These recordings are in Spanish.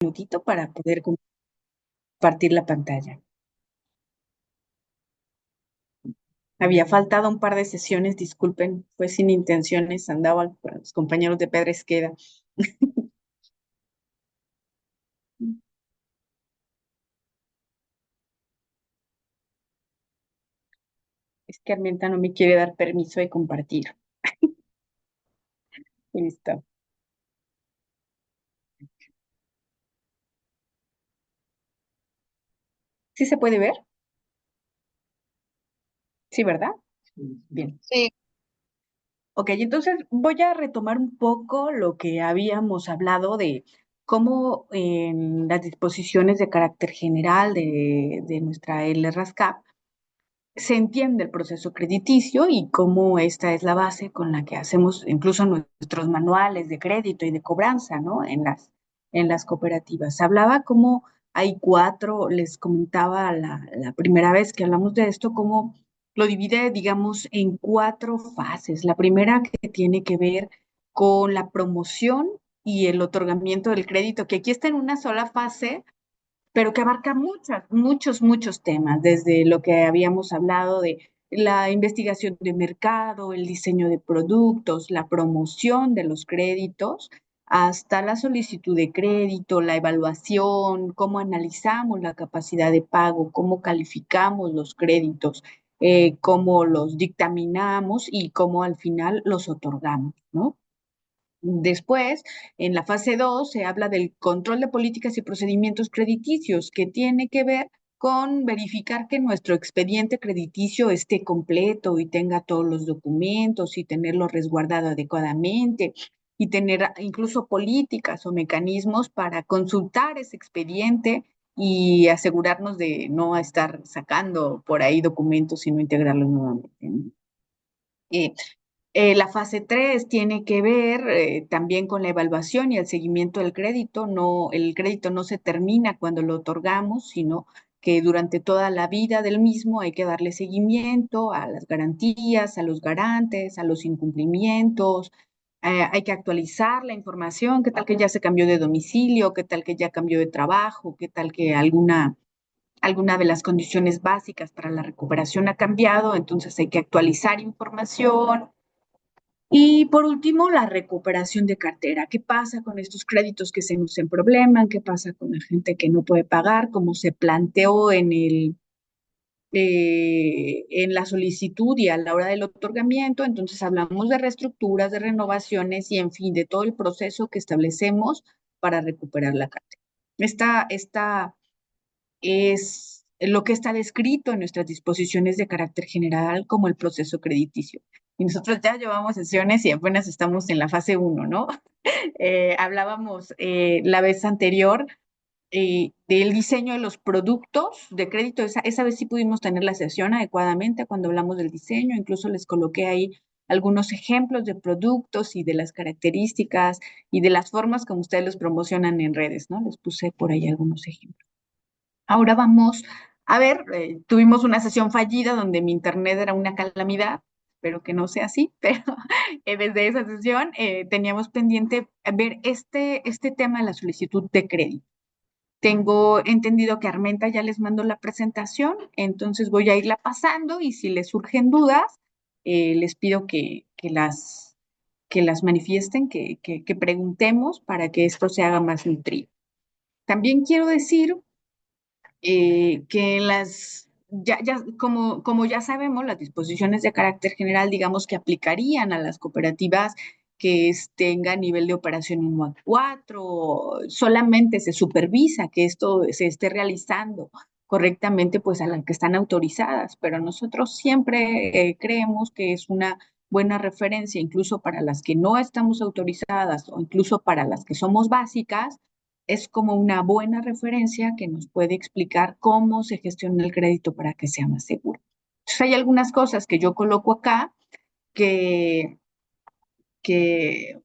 minutito para poder compartir la pantalla. Había faltado un par de sesiones, disculpen, fue sin intenciones, andaba con los compañeros de Pedro Esqueda. Es que Armenta no me quiere dar permiso de compartir. Listo. ¿Sí se puede ver? Sí, ¿verdad? Bien. Sí, Ok, entonces voy a retomar un poco lo que habíamos hablado de cómo en las disposiciones de carácter general de nuestra LRASCAP se entiende el proceso crediticio y cómo esta es la base con la que hacemos incluso nuestros manuales de crédito y de cobranza, ¿no? En las cooperativas. Hablaba cómo hay cuatro, les comentaba la primera vez que hablamos de esto, cómo lo divide, digamos, en cuatro fases. La primera que tiene que ver con la promoción y el otorgamiento del crédito, que aquí está en una sola fase, pero que abarca muchos temas, desde lo que habíamos hablado de la investigación de mercado, el diseño de productos, la promoción de los créditos, hasta la solicitud de crédito, la evaluación, cómo analizamos la capacidad de pago, cómo calificamos los créditos, cómo los dictaminamos y cómo al final los otorgamos, ¿no? Después, en la fase 2 se habla del control de políticas y procedimientos crediticios, que tiene que ver con verificar que nuestro expediente crediticio esté completo y tenga todos los documentos y tenerlo resguardado adecuadamente y tener incluso políticas o mecanismos para consultar ese expediente y asegurarnos de no estar sacando por ahí documentos y no integrarlos nuevamente, ¿no? Eh, la fase 3 tiene que ver también con la evaluación y el seguimiento del crédito. No, el crédito no se termina cuando lo otorgamos, sino que durante toda la vida del mismo hay que darle seguimiento a las garantías, a los garantes, a los incumplimientos. Hay que actualizar la información, qué tal que ya se cambió de domicilio, qué tal que ya cambió de trabajo, qué tal que alguna de las condiciones básicas para la recuperación ha cambiado, entonces hay que actualizar información. Y por último, la recuperación de cartera. ¿Qué pasa con estos créditos que se nos en problema? ¿Qué pasa con la gente que no puede pagar? Como se planteó en la solicitud y a la hora del otorgamiento. Entonces hablamos de reestructuras, de renovaciones y en fin, de todo el proceso que establecemos para recuperar la cartera. Esta es lo que está descrito en nuestras disposiciones de carácter general como el proceso crediticio. Y nosotros ya llevamos sesiones y apenas estamos en la fase uno, ¿no? Hablábamos la vez anterior del diseño de los productos de crédito. Esa vez sí pudimos tener la sesión adecuadamente cuando hablamos del diseño. Incluso les coloqué ahí algunos ejemplos de productos y de las características y de las formas como ustedes los promocionan en redes, ¿no? Les puse por ahí algunos ejemplos. Ahora vamos a ver, tuvimos una sesión fallida donde mi internet era una calamidad, espero que no sea así, pero desde esa sesión teníamos pendiente ver este tema de la solicitud de crédito. Tengo entendido que Armenta ya les mandó la presentación, entonces voy a irla pasando y si les surgen dudas, les pido que las manifiesten, que preguntemos para que esto se haga más nutrido. También quiero decir que como ya sabemos, las disposiciones de carácter general, digamos que aplicarían a las cooperativas que tengan nivel de operación 1 a 4, solamente se supervisa que esto se esté realizando correctamente, pues a las que están autorizadas, pero nosotros siempre creemos que es una buena referencia, incluso para las que no estamos autorizadas o incluso para las que somos básicas, es como una buena referencia que nos puede explicar cómo se gestiona el crédito para que sea más seguro. Entonces, hay algunas cosas que yo coloco acá que, que,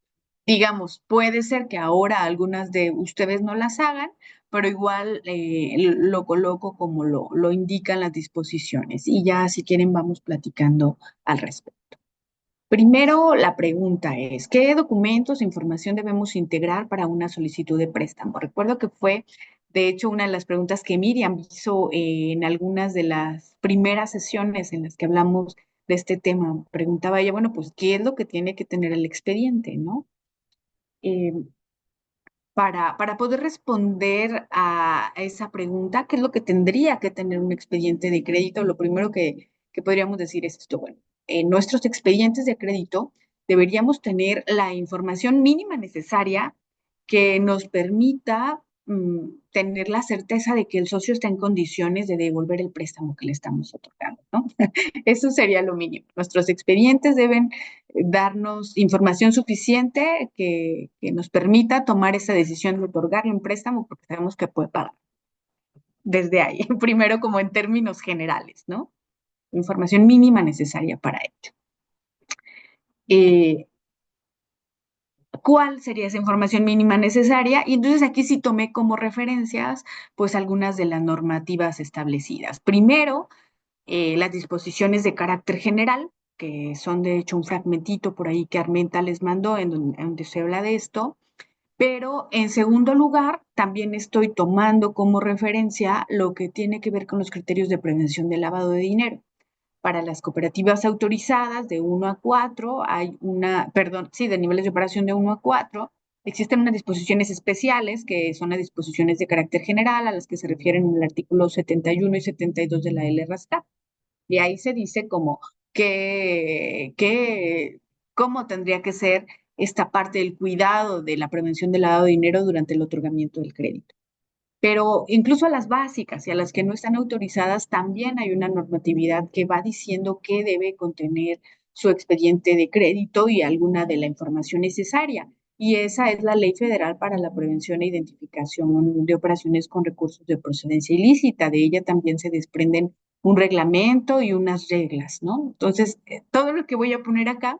digamos, puede ser que ahora algunas de ustedes no las hagan, pero igual lo coloco como lo indican las disposiciones y ya si quieren vamos platicando al respecto. Primero, la pregunta es, ¿qué documentos e información debemos integrar para una solicitud de préstamo? Recuerdo que fue, de hecho, una de las preguntas que Miriam hizo en algunas de las primeras sesiones en las que hablamos de este tema. Preguntaba ella, bueno, pues, ¿qué es lo que tiene que tener el expediente, no? Eh, para poder responder a esa pregunta, ¿qué es lo que tendría que tener un expediente de crédito? Lo primero que podríamos decir es esto, bueno, en nuestros expedientes de crédito deberíamos tener la información mínima necesaria que nos permita tener la certeza de que el socio está en condiciones de devolver el préstamo que le estamos otorgando, ¿no? Eso sería lo mínimo. Nuestros expedientes deben darnos información suficiente que nos permita tomar esa decisión de otorgarle un préstamo porque sabemos que puede pagar. Desde ahí, primero como en términos generales, ¿no? Información mínima necesaria para ello. ¿Cuál sería esa información mínima necesaria? Y entonces aquí sí tomé como referencias pues algunas de las normativas establecidas. Primero, las disposiciones de carácter general, que son de hecho un fragmentito por ahí que Armenta les mandó en donde se habla de esto. Pero en segundo lugar, también estoy tomando como referencia lo que tiene que ver con los criterios de prevención del lavado de dinero. Para las cooperativas autorizadas de 1 a 4 hay una, perdón, sí, de niveles de operación de 1 a 4, existen unas disposiciones especiales que son las disposiciones de carácter general a las que se refieren en el artículo 71 y 72 de la LRASCAP. Y ahí se dice como que cómo tendría que ser esta parte del cuidado de la prevención del lavado de dinero durante el otorgamiento del crédito. Pero incluso a las básicas y a las que no están autorizadas, también hay una normatividad que va diciendo qué debe contener su expediente de crédito y alguna de la información necesaria. Y esa es la Ley Federal para la Prevención e Identificación de Operaciones con Recursos de Procedencia Ilícita. De ella también se desprenden un reglamento y unas reglas, ¿no? Entonces, todo lo que voy a poner acá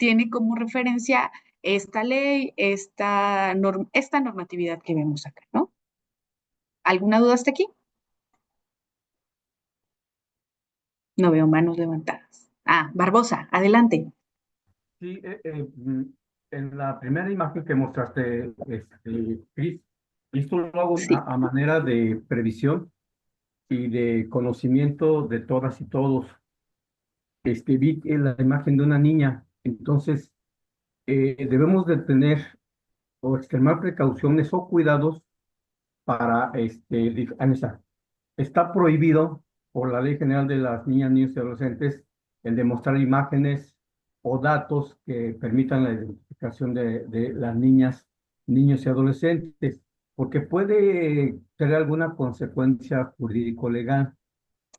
tiene como referencia esta ley, esta normatividad que vemos acá, ¿no? ¿Alguna duda hasta aquí? No veo manos levantadas. Ah, Barbosa, adelante. Sí, en la primera imagen que mostraste, Chris, esto lo hago Sí, a manera de previsión y de conocimiento de todas y todos. Vi la imagen de una niña, entonces debemos de tener o extremar precauciones o cuidados para, ahí está. Está prohibido por la Ley General de las Niñas, Niños y Adolescentes el demostrar imágenes o datos que permitan la identificación de las niñas, niños y adolescentes, porque puede tener alguna consecuencia jurídico-legal.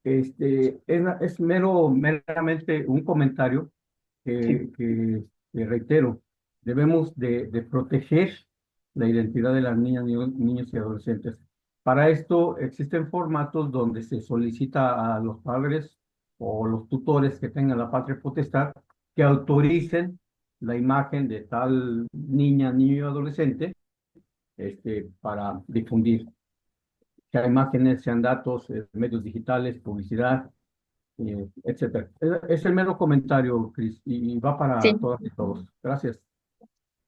Es meramente un comentario sí, que reitero, debemos de proteger la identidad de las niñas, niños y adolescentes. Para esto existen formatos donde se solicita a los padres o los tutores que tengan la patria potestad que autoricen la imagen de tal niña, niño y adolescente, para difundir, sean imágenes, sean datos, medios digitales, publicidad, etcétera. Es el mero comentario, Cris, y va para sí, todas y todos. Gracias.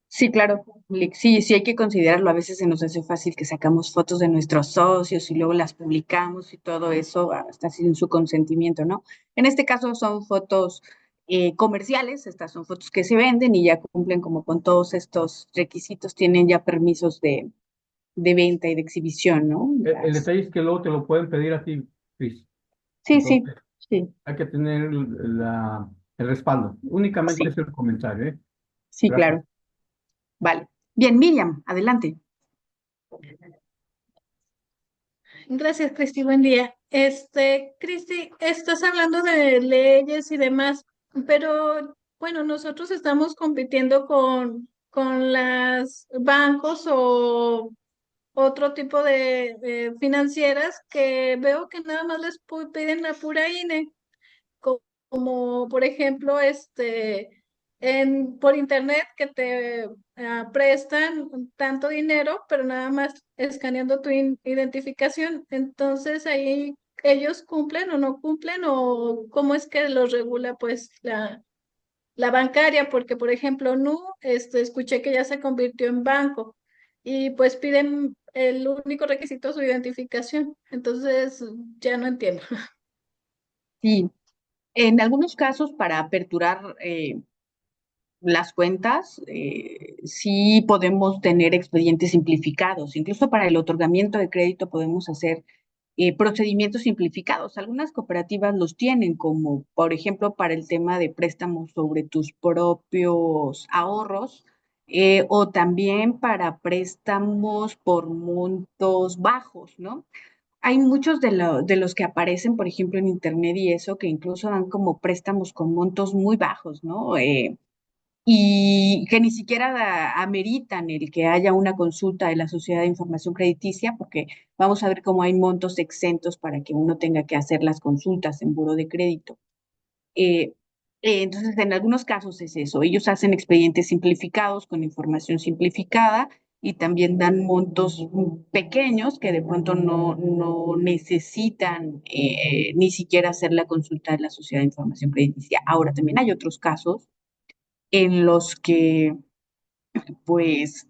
sí, claro. Sí, sí hay que considerarlo. A veces se nos hace fácil que sacamos fotos de nuestros socios y luego las publicamos y todo eso hasta sin su consentimiento, ¿no? En este caso son fotos comerciales, estas son fotos que se venden y ya cumplen como con todos estos requisitos, tienen ya permisos de venta y de exhibición, ¿no? El detalle es que luego te lo pueden pedir a ti, Cris. Sí, sí, Entonces, sí, hay que tener el respaldo. Únicamente sí, es el comentario, ¿eh? sí, Gracias. claro. Vale. Bien, Miriam, adelante. Gracias, Cristi. Buen día. Cristi, estás hablando de leyes y demás, pero bueno, nosotros estamos compitiendo con las bancos o otro tipo de financieras que veo que nada más les piden la pura INE, como por ejemplo, por internet que te prestan tanto dinero, pero nada más escaneando tu identificación. Entonces ahí ellos cumplen o no cumplen o cómo es que los regula pues la la bancaria, porque por ejemplo, Nu, escuché que ya se convirtió en banco y pues piden el único requisito su identificación. Entonces, ya no entiendo. Sí, en algunos casos para aperturar las cuentas, sí podemos tener expedientes simplificados. Incluso para el otorgamiento de crédito podemos hacer procedimientos simplificados. Algunas cooperativas los tienen, como por ejemplo para el tema de préstamos sobre tus propios ahorros, o también para préstamos por montos bajos, ¿no? Hay muchos de los que aparecen, por ejemplo, en internet y eso, que incluso dan como préstamos con montos muy bajos, ¿no? Y que ni siquiera ameritan el que haya una consulta de la Sociedad de Información Crediticia, porque vamos a ver cómo hay montos exentos para que uno tenga que hacer las consultas en buro de crédito. Eh, entonces, en algunos casos es eso. Ellos hacen expedientes simplificados con información simplificada y también dan montos pequeños que de pronto no necesitan ni siquiera hacer la consulta de la Sociedad de Información Crediticia. Ahora, también hay otros casos en los que, pues,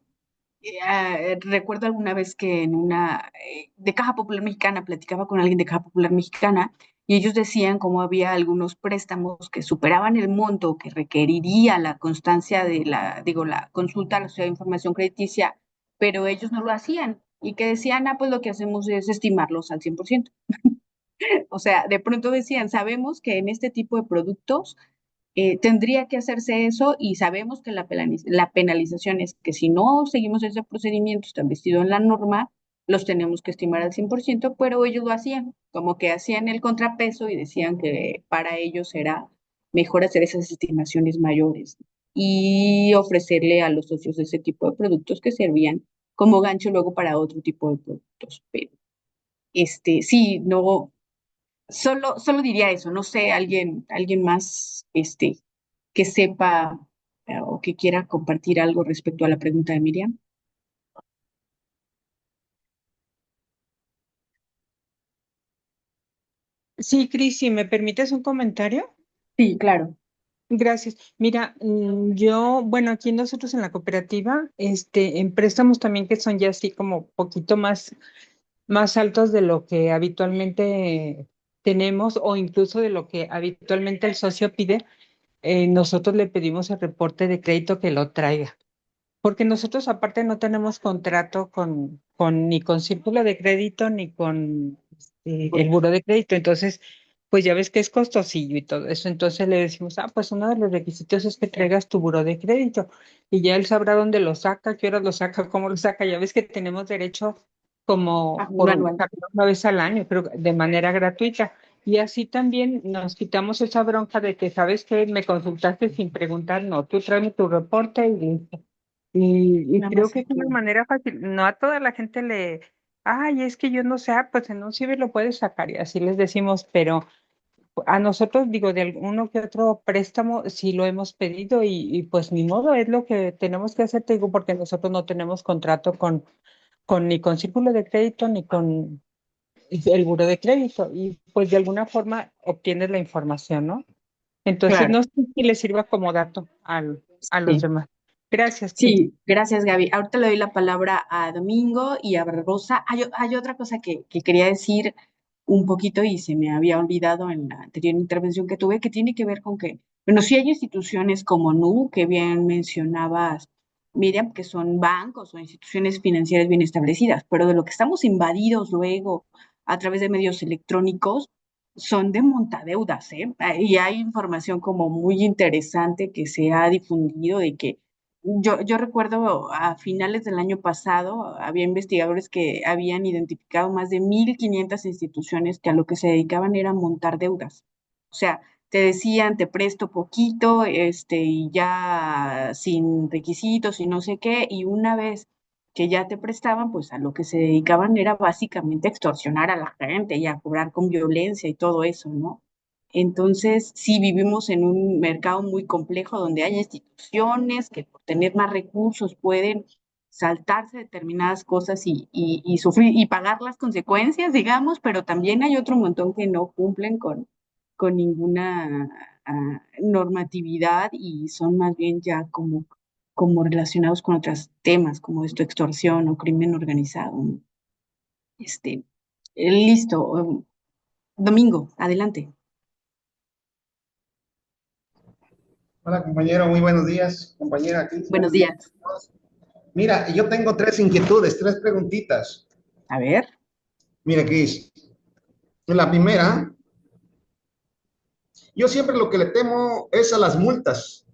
recuerdo alguna vez que en una de Caja Popular Mexicana platicaba con alguien de Caja Popular Mexicana y ellos decían cómo había algunos préstamos que superaban el monto que requeriría la constancia de la consulta a la Sociedad de Información Crediticia, pero ellos no lo hacían y que decían, pues lo que hacemos es estimarlos al 100%. O sea, de pronto decían, sabemos que en este tipo de productos tendría que hacerse eso y sabemos que la penalización es que si no seguimos ese procedimiento establecido en la norma, los tenemos que estimar al 100%, pero ellos lo hacían, como que hacían el contrapeso y decían que para ellos era mejor hacer esas estimaciones mayores y ofrecerle a los socios ese tipo de productos que servían como gancho luego para otro tipo de productos. Pero sí, no, solo diría eso, no sé, alguien más, que sepa o que quiera compartir algo respecto a la pregunta de Miriam. Sí, Cris, si me permites un comentario. Sí, claro. Gracias. Mira, yo, bueno, aquí nosotros en la cooperativa, en préstamos también que son ya así como poquito más altos de lo que habitualmente tenemos o incluso de lo que habitualmente el socio pide, nosotros le pedimos el reporte de crédito que lo traiga. Porque nosotros aparte no tenemos contrato ni con Círculo de Crédito ni con el Buró de Crédito. Entonces, pues ya ves que es costosillo y todo eso. Entonces le decimos, pues uno de los requisitos es que traigas tu Buró de Crédito. Y ya él sabrá dónde lo saca, qué horas lo saca, cómo lo saca. Ya ves que tenemos derecho Ah, como un por manual. sacarlo una vez al año, pero de manera gratuita. Y así también nos quitamos esa bronca de que, ¿sabes qué? Me consultaste sin preguntar, no, tú tráeme tu reporte y listo. Y Nada creo más que es aquí. una manera fácil. No a toda la gente ay, es que yo no sé, pues en un ciber lo puedes sacar y así les decimos, pero a nosotros, digo, de alguno que otro préstamo sí lo hemos pedido y pues ni modo, es lo que tenemos que hacer, te digo, porque nosotros no tenemos contrato ni con Círculo de Crédito ni con el Buró de Crédito y pues de alguna forma obtienes la información, ¿no? Entonces, Claro, no sé si le sirva como dato a los sí. demás. Gracias, Cris. Sí, gracias, Gaby. Ahorita le doy la palabra a Domingo y a Barbosa. Hay otra cosa que quería decir un poquito y se me había olvidado en la anterior intervención que tuve, que tiene que ver con que, bueno, sí hay instituciones como NU, que bien mencionabas, Miriam, que son bancos o instituciones financieras bien establecidas, pero de lo que estamos invadidos luego a través de medios electrónicos son de montadeudas, ¿eh? Y hay información como muy interesante que se ha difundido de que yo recuerdo a finales del año pasado, había investigadores que habían identificado más de 1.500 instituciones que a lo que se dedicaban era a montar deudas. O sea, te decían, te presto poquito, y ya sin requisitos y no sé qué, y una vez que ya te prestaban, pues a lo que se dedicaban era básicamente a extorsionar a la gente y a cobrar con violencia y todo eso, ¿no? Entonces, sí vivimos en un mercado muy complejo donde hay instituciones que por tener más recursos pueden saltarse determinadas cosas y sufrir y pagar las consecuencias, digamos, pero también hay otro montón que no cumplen con ninguna normatividad y son más bien ya como relacionados con otros temas, como esto, extorsión o crimen organizado, ¿no? Este, listo. Domingo, adelante. Hola compañero, muy buenos días. Compañera, Cris, Buenos buenos días. días. Mira, yo tengo tres inquietudes, tres preguntitas. A ver. Mira, Cris, la primera, yo siempre lo que le temo es a las multas,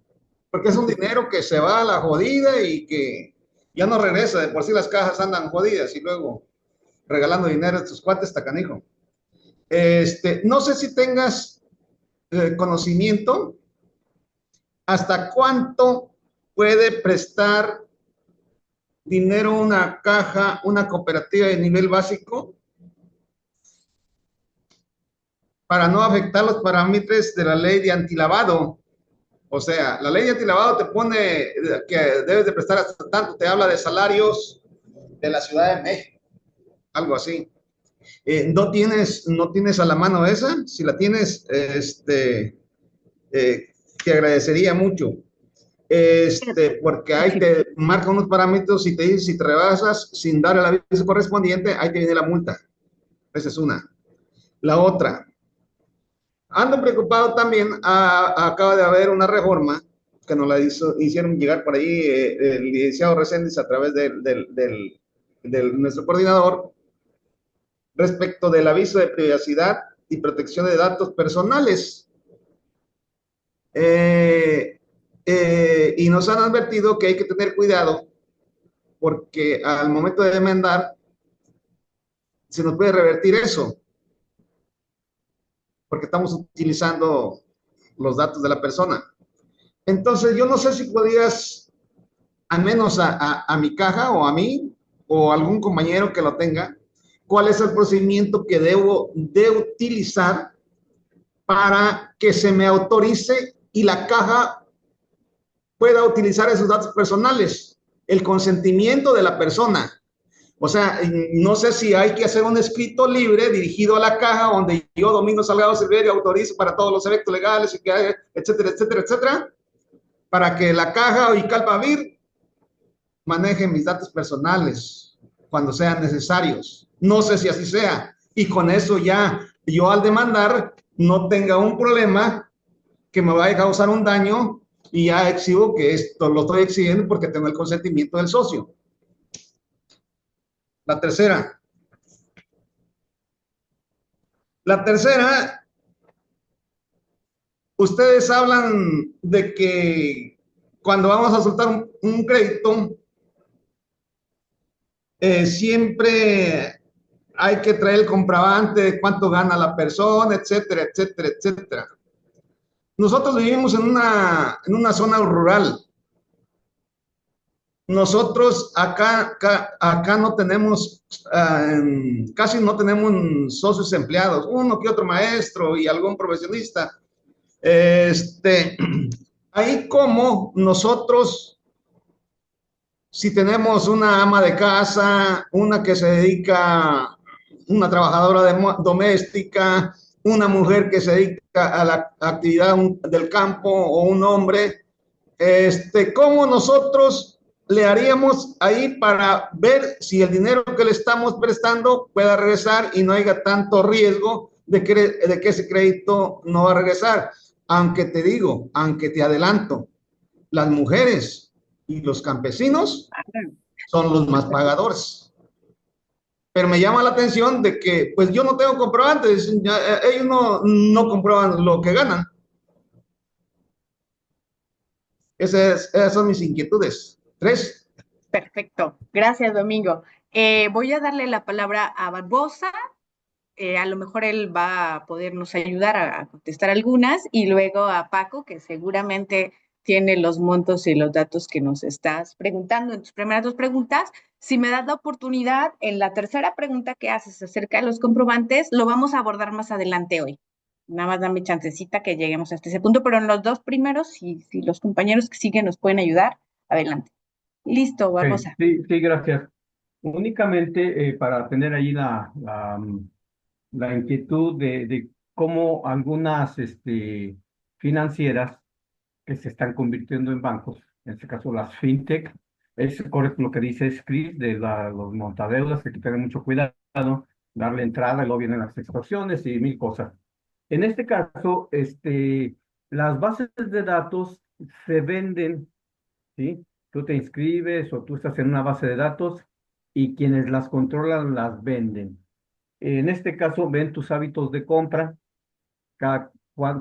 porque es un dinero que se va a la jodida y que ya no regresa. De por sí las cajas andan jodidas y luego regalando dinero a estos cuates, está canijo. No sé si tengas conocimiento hasta cuánto puede prestar dinero una caja, una cooperativa de nivel básico para no afectar los parámetros de la ley de antilavado. O sea, la ley de antilavado te pone que debes de prestar hasta tanto, te habla de salarios de la Ciudad de México, algo así. ¿No tienes a la mano esa? Si la tienes, te agradecería mucho. Porque ahí te marca unos parámetros y te dice si te rebasas sin dar el aviso correspondiente, ahí te viene la multa. Esa es una. La otra, ando preocupado también, acaba de haber una reforma que nos la hicieron llegar por ahí el licenciado Reséndiz a través de nuestro coordinador respecto del aviso de privacidad y protección de datos personales. Y nos han advertido que hay que tener cuidado porque al momento de demandar se nos puede revertir eso, porque estamos utilizando los datos de la persona. Entonces, yo no sé si podías, al menos a mi caja o a mí, o algún compañero que lo tenga, cuál es el procedimiento que debo de utilizar para que se me autorice y la caja pueda utilizar esos datos personales, el consentimiento de la persona. O sea, no sé si hay que hacer un escrito libre dirigido a la caja donde yo, Domingo Salgado Silverio, autorizo para todos los efectos legales, y que haya, etcétera, etcétera, etcétera, para que la caja y Calpavir manejen mis datos personales cuando sean necesarios. No sé si así sea. Y con eso ya yo al demandar no tenga un problema que me vaya a causar un daño y ya exhibo que esto lo estoy exhibiendo porque tengo el consentimiento del socio. La tercera. La tercera, ustedes hablan de que cuando vamos a soltar un crédito, siempre hay que traer el comprobante de cuánto gana la persona, etcétera, etcétera, etcétera. Nosotros vivimos en una zona rural. Nosotros acá no tenemos, casi no tenemos socios empleados, uno que otro maestro y algún profesionista. Ahí como nosotros, si tenemos una ama de casa, una que se dedica, una trabajadora doméstica, una mujer que se dedica a la actividad del campo o un hombre, ¿cómo nosotros le haríamos ahí para ver si el dinero que le estamos prestando pueda regresar y no haya tanto riesgo de que ese crédito no va a regresar? Aunque te digo, aunque te adelanto, las mujeres y los campesinos son los más pagadores. Pero me llama la atención de que, pues yo no tengo comprobantes, ellos no comprueban lo que ganan. Esas son mis inquietudes. Tres. Perfecto. Gracias, Domingo. Voy a darle la palabra a Barbosa. A lo mejor él va a podernos ayudar a contestar algunas y luego a Paco, que seguramente tiene los montos y los datos que nos estás preguntando en tus primeras dos preguntas. Si me das la oportunidad, en la tercera pregunta que haces acerca de los comprobantes, lo vamos a abordar más adelante hoy. Nada más dame chancecita que lleguemos hasta ese punto, pero en los dos primeros, si los compañeros que siguen nos pueden ayudar, adelante. Listo, Okay. Barbosa. Sí, gracias. Únicamente para tener ahí la inquietud de cómo algunas financieras que se están convirtiendo en bancos, en este caso las fintech. Es correcto lo que dice Chris de los montadeudas, que hay que tener mucho cuidado, darle entrada, y luego vienen las extorsiones y mil cosas. En este caso, las bases de datos se venden, ¿sí? Tú te inscribes o tú estás en una base de datos y quienes las controlan las venden. En este caso, ven tus hábitos de compra,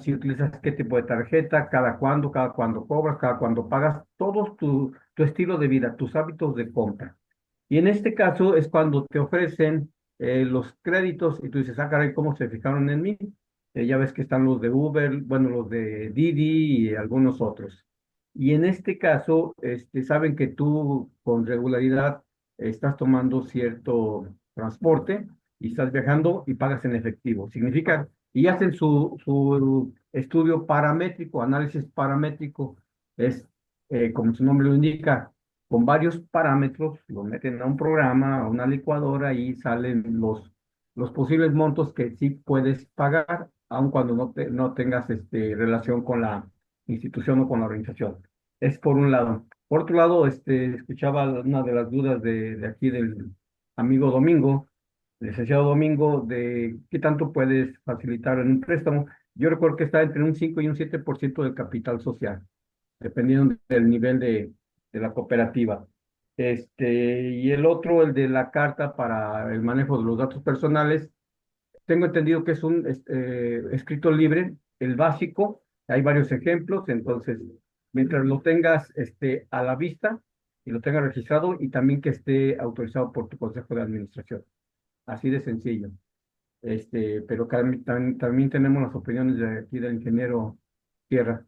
si utilizas qué tipo de tarjeta, cada cuándo cobras, cada cuándo pagas, todo tu estilo de vida, tus hábitos de compra. Y en este caso es cuando te ofrecen los créditos y tú dices, ah, caray, ¿cómo se fijaron en mí? Ya ves que están los de Uber, bueno, los de Didi y algunos otros. Y en este caso, saben que tú con regularidad estás tomando cierto transporte y estás viajando y pagas en efectivo. Significa, y hacen su estudio paramétrico, análisis paramétrico, es, como su nombre lo indica, con varios parámetros, lo meten a un programa, a una licuadora y salen los posibles montos que sí puedes pagar, aun cuando no tengas relación con la institución o con la organización. Es por un lado. Por otro lado, escuchaba una de las dudas de aquí del amigo Domingo, el licenciado Domingo, de qué tanto puedes facilitar en un préstamo. Yo recuerdo que está entre un 5 y un 7% del capital social, dependiendo del nivel de la cooperativa. Y el otro, el de la carta para el manejo de los datos personales, tengo entendido que es un escrito libre, el básico, hay varios ejemplos, entonces, mientras lo tengas a la vista y lo tengas registrado y también que esté autorizado por tu consejo de administración. Así de sencillo. Pero también tenemos las opiniones de aquí del ingeniero Tierra.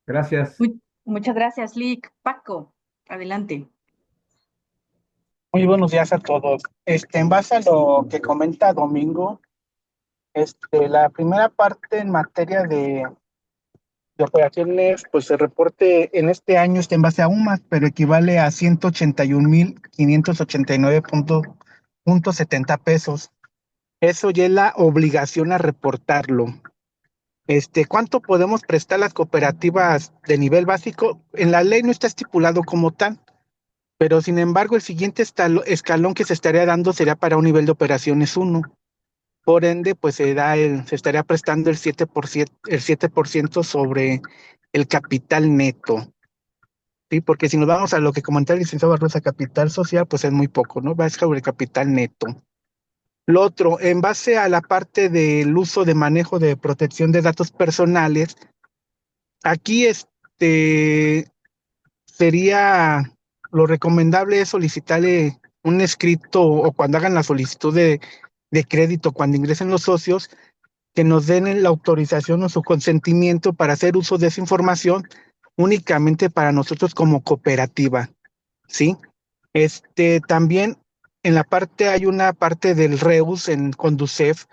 Gracias. Muchas gracias, Lick. Paco, adelante. Muy buenos días a todos. En base a lo que comenta Domingo, la primera parte en materia de operaciones, pues el reporte en este año está en base a UMAS, pero equivale a 181,589.70 pesos. Eso ya es la obligación a reportarlo. ¿Cuánto podemos prestar las cooperativas de nivel básico? En la ley no está estipulado como tal. Pero sin embargo, el siguiente escalón que se estaría dando sería para un nivel de operaciones 1. Por ende, pues se estaría prestando el 7% sobre el capital neto. ¿Sí? Porque si nos vamos a lo que comentaba el licenciado Barrosa, capital social, pues es muy poco, ¿no? Va sobre el capital neto. Lo otro, en base a la parte del uso de manejo de protección de datos personales, aquí sería lo recomendable es solicitarle un escrito o cuando hagan la solicitud de crédito, cuando ingresen los socios, que nos den la autorización o su consentimiento para hacer uso de esa información únicamente para nosotros como cooperativa, ¿sí? También en la parte, hay una parte del REUS en Conducef,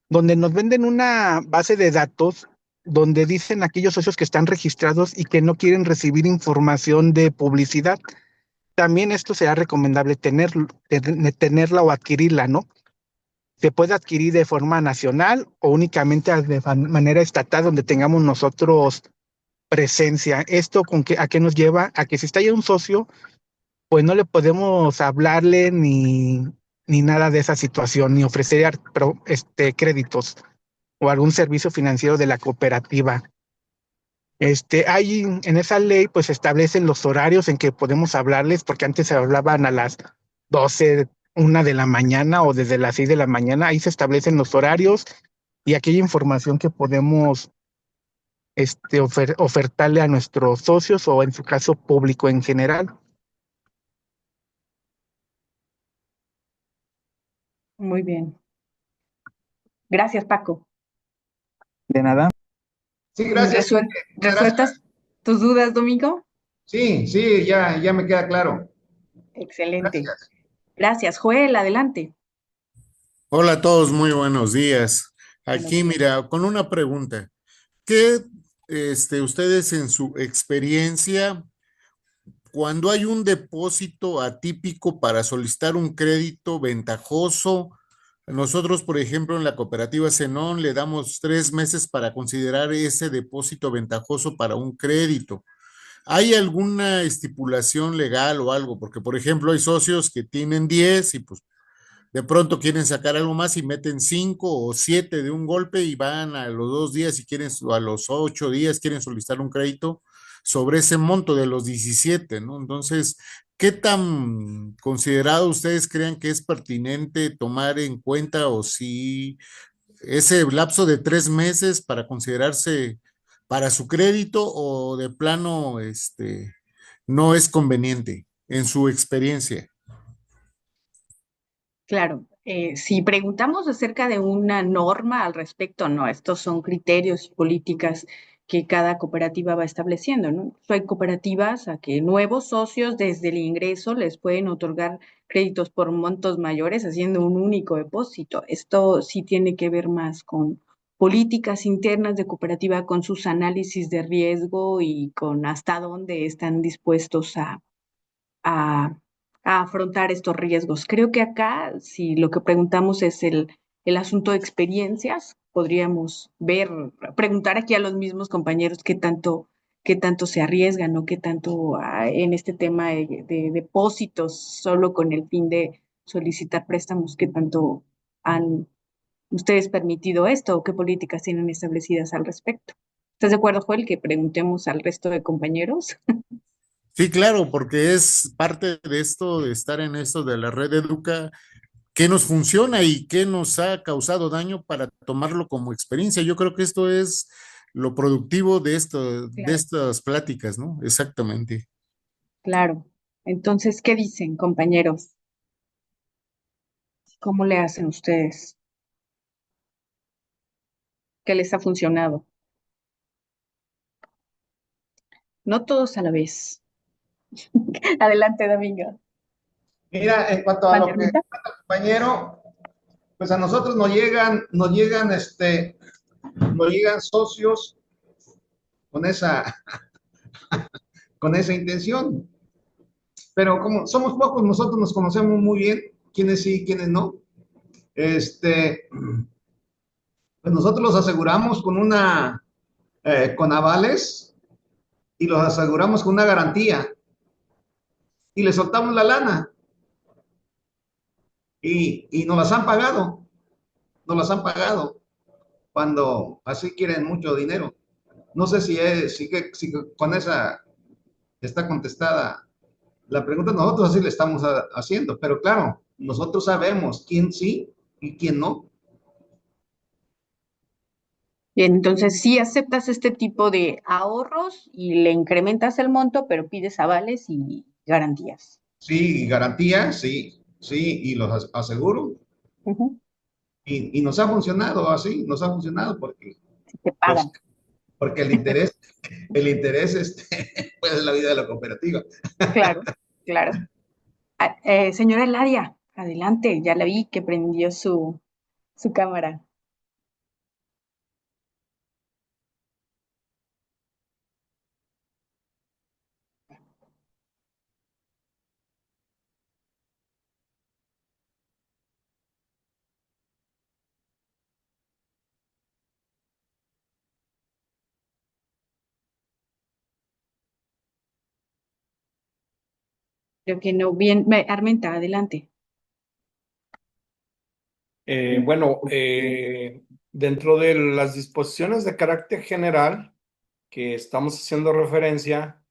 donde nos venden una base de datos donde dicen aquellos socios que están registrados y que no quieren recibir información de publicidad. También esto será recomendable tenerla o adquirirla, ¿no? Se puede adquirir de forma nacional o únicamente de manera estatal donde tengamos nosotros presencia. ¿Esto a qué nos lleva? A que si está ahí un socio, pues no le podemos hablarle ni nada de esa situación, ni ofrecer créditos o algún servicio financiero de la cooperativa. Hay en esa ley, pues establecen los horarios en que podemos hablarles, porque antes se hablaban a las 12, 1 de la mañana o desde las 6 de la mañana. Ahí se establecen los horarios y aquella información que podemos ofertarle a nuestros socios o en su caso público en general. Muy bien. Gracias, Paco. De nada. Sí, gracias. ¿Resueltas tus dudas, Domingo? Sí, sí, ya me queda claro. Excelente. Gracias. Gracias. Joel, adelante. Hola a todos, muy buenos días. Buenos Aquí, días. mira, con una pregunta. ¿Qué, ustedes en su experiencia, cuando hay un depósito atípico para solicitar un crédito ventajoso, Nosotros, por ejemplo, en la cooperativa Zenón le damos 3 meses para considerar ese depósito ventajoso para un crédito. ¿Hay alguna estipulación legal o algo? Porque, por ejemplo, hay socios que tienen 10 y pues de pronto quieren sacar algo más y meten 5 o 7 de un golpe y van a los 2 días y quieren, o a los 8 días quieren solicitar un crédito sobre ese monto de los 17, ¿no? Entonces, ¿qué tan considerado ustedes crean que es pertinente tomar en cuenta o si ese lapso de 3 meses para considerarse para su crédito o de plano, no es conveniente en su experiencia? Claro, si preguntamos acerca de una norma al respecto, no, estos son criterios y políticas que cada cooperativa va estableciendo, ¿no? Hay cooperativas a que nuevos socios desde el ingreso les pueden otorgar créditos por montos mayores haciendo un único depósito. Esto sí tiene que ver más con políticas internas de cooperativa, con sus análisis de riesgo y con hasta dónde están dispuestos a, a afrontar estos riesgos. Creo que acá, si lo que preguntamos es el asunto de experiencias, podríamos ver, preguntar aquí a los mismos compañeros qué tanto se arriesgan o qué tanto en este tema de depósitos solo con el fin de solicitar préstamos, qué tanto han ustedes permitido esto o qué políticas tienen establecidas al respecto. ¿Estás de acuerdo, Joel, que preguntemos al resto de compañeros? Sí, claro, porque es parte de esto, de estar en esto de la red Educa, qué nos funciona y qué nos ha causado daño para tomarlo como experiencia. Yo creo que esto es lo productivo de esto, de Claro. estas pláticas, ¿no? Exactamente. Claro. Entonces, ¿qué dicen, compañeros? ¿Cómo le hacen ustedes? ¿Qué les ha funcionado? No todos a la vez. Adelante, Domingo. Mira, en cuanto a lo que Pantermita. compañero, pues a nosotros nos llegan socios con con esa intención. Pero como somos pocos, nosotros nos conocemos muy bien, quiénes sí, quiénes no. Este, pues nosotros los aseguramos con avales y los aseguramos con una garantía y les soltamos la lana y nos las han pagado, nos las han pagado cuando así quieren mucho dinero. No sé si con esa está contestada la pregunta. Nosotros así le estamos haciendo, pero claro, nosotros sabemos quién sí y quién no. Bien, entonces sí aceptas este tipo de ahorros y le incrementas el monto, pero pides avales y garantías. Sí, garantía, sí, sí, y los aseguro. Ujú. Y nos ha funcionado así, nos ha funcionado porque, Si te pues, pagan. porque el interés pues, es la vida de la cooperativa. Claro, claro. Señora Eladia, adelante, ya la vi que prendió su cámara. Creo que no, bien, Armenta, adelante. Bueno, dentro de las disposiciones de carácter general que estamos haciendo referencia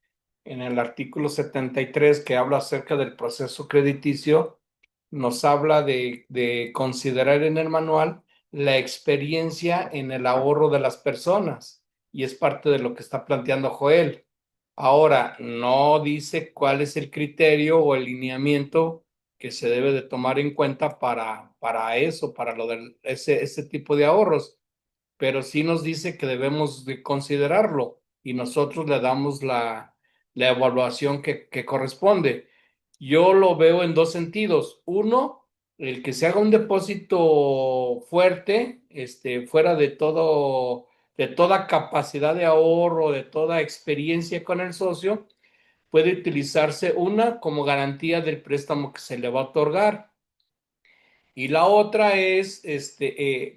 en el artículo 73 que habla acerca del proceso crediticio, nos habla de considerar en el manual la experiencia en el ahorro de las personas y es parte de lo que está planteando Joel. Ahora, no dice cuál es el criterio o el lineamiento que se debe de tomar en cuenta para eso, para lo de ese tipo de ahorros, pero sí nos dice que debemos de considerarlo y nosotros le damos la evaluación que corresponde. Yo lo veo en dos sentidos. Uno, el que se haga un depósito fuerte, fuera de toda capacidad de ahorro, de toda experiencia con el socio, puede utilizarse una como garantía del préstamo que se le va a otorgar. Y la otra es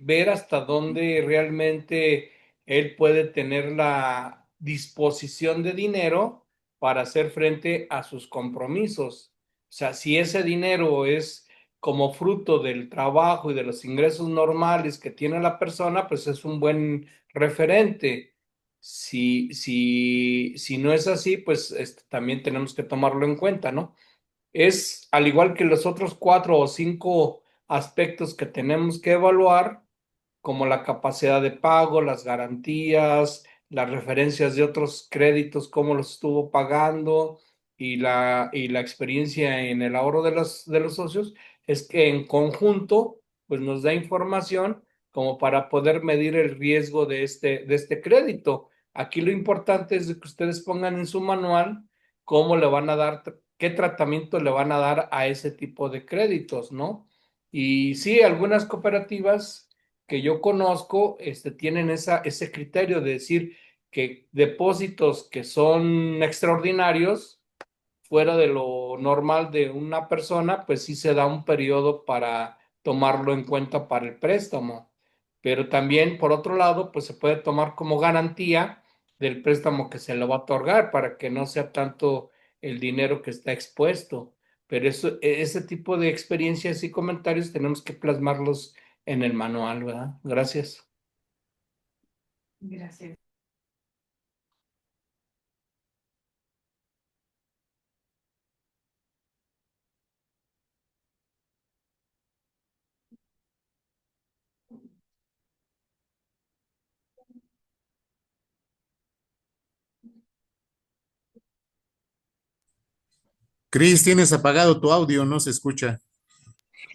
ver hasta dónde realmente él puede tener la disposición de dinero para hacer frente a sus compromisos. O sea, si ese dinero es como fruto del trabajo y de los ingresos normales que tiene la persona, pues es un buen referente. Si no es así, pues también tenemos que tomarlo en cuenta, ¿no? Es al igual que los otros 4 o 5 aspectos que tenemos que evaluar, como la capacidad de pago, las garantías, las referencias de otros créditos, cómo los estuvo pagando y la experiencia en el ahorro de los socios, es que en conjunto pues nos da información como para poder medir el riesgo de este crédito. Aquí lo importante es de que ustedes pongan en su manual cómo le van a dar, qué tratamiento le van a dar a ese tipo de créditos, ¿no? Y sí, algunas cooperativas que yo conozco tienen ese criterio de decir que depósitos que son extraordinarios, fuera de lo normal de una persona, pues sí se da un periodo para tomarlo en cuenta para el préstamo. Pero también, por otro lado, pues se puede tomar como garantía del préstamo que se le va a otorgar para que no sea tanto el dinero que está expuesto. Pero ese tipo de experiencias y comentarios tenemos que plasmarlos en el manual, ¿verdad? Gracias. Gracias. Cris, tienes apagado tu audio, no se escucha.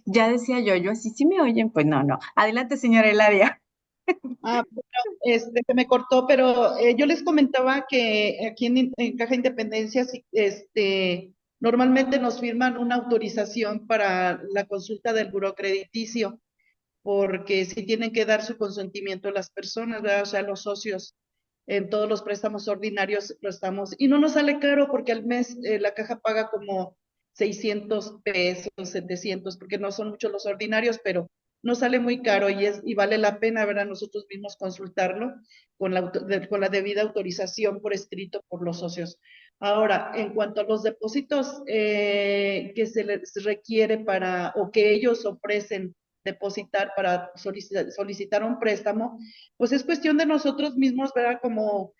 Ya decía yo así, ¿sí me oyen? Pues no, no. Adelante, señora Eladia. Bueno, se me cortó, pero yo les comentaba que aquí en Caja Independencia, sí, normalmente nos firman una autorización para la consulta del buró crediticio, porque sí tienen que dar su consentimiento las personas, ¿verdad? O sea, los socios. En todos los préstamos ordinarios lo estamos, y no nos sale caro porque al mes la caja paga como 600 pesos, 700, porque no son muchos los ordinarios, pero no sale muy caro y vale la pena, ¿verdad? Nosotros mismos consultarlo con la debida autorización por escrito por los socios. Ahora, en cuanto a los depósitos que se les requiere o que ellos ofrecen depositar para solicitar un préstamo, pues es cuestión de nosotros mismos, ¿verdad? Como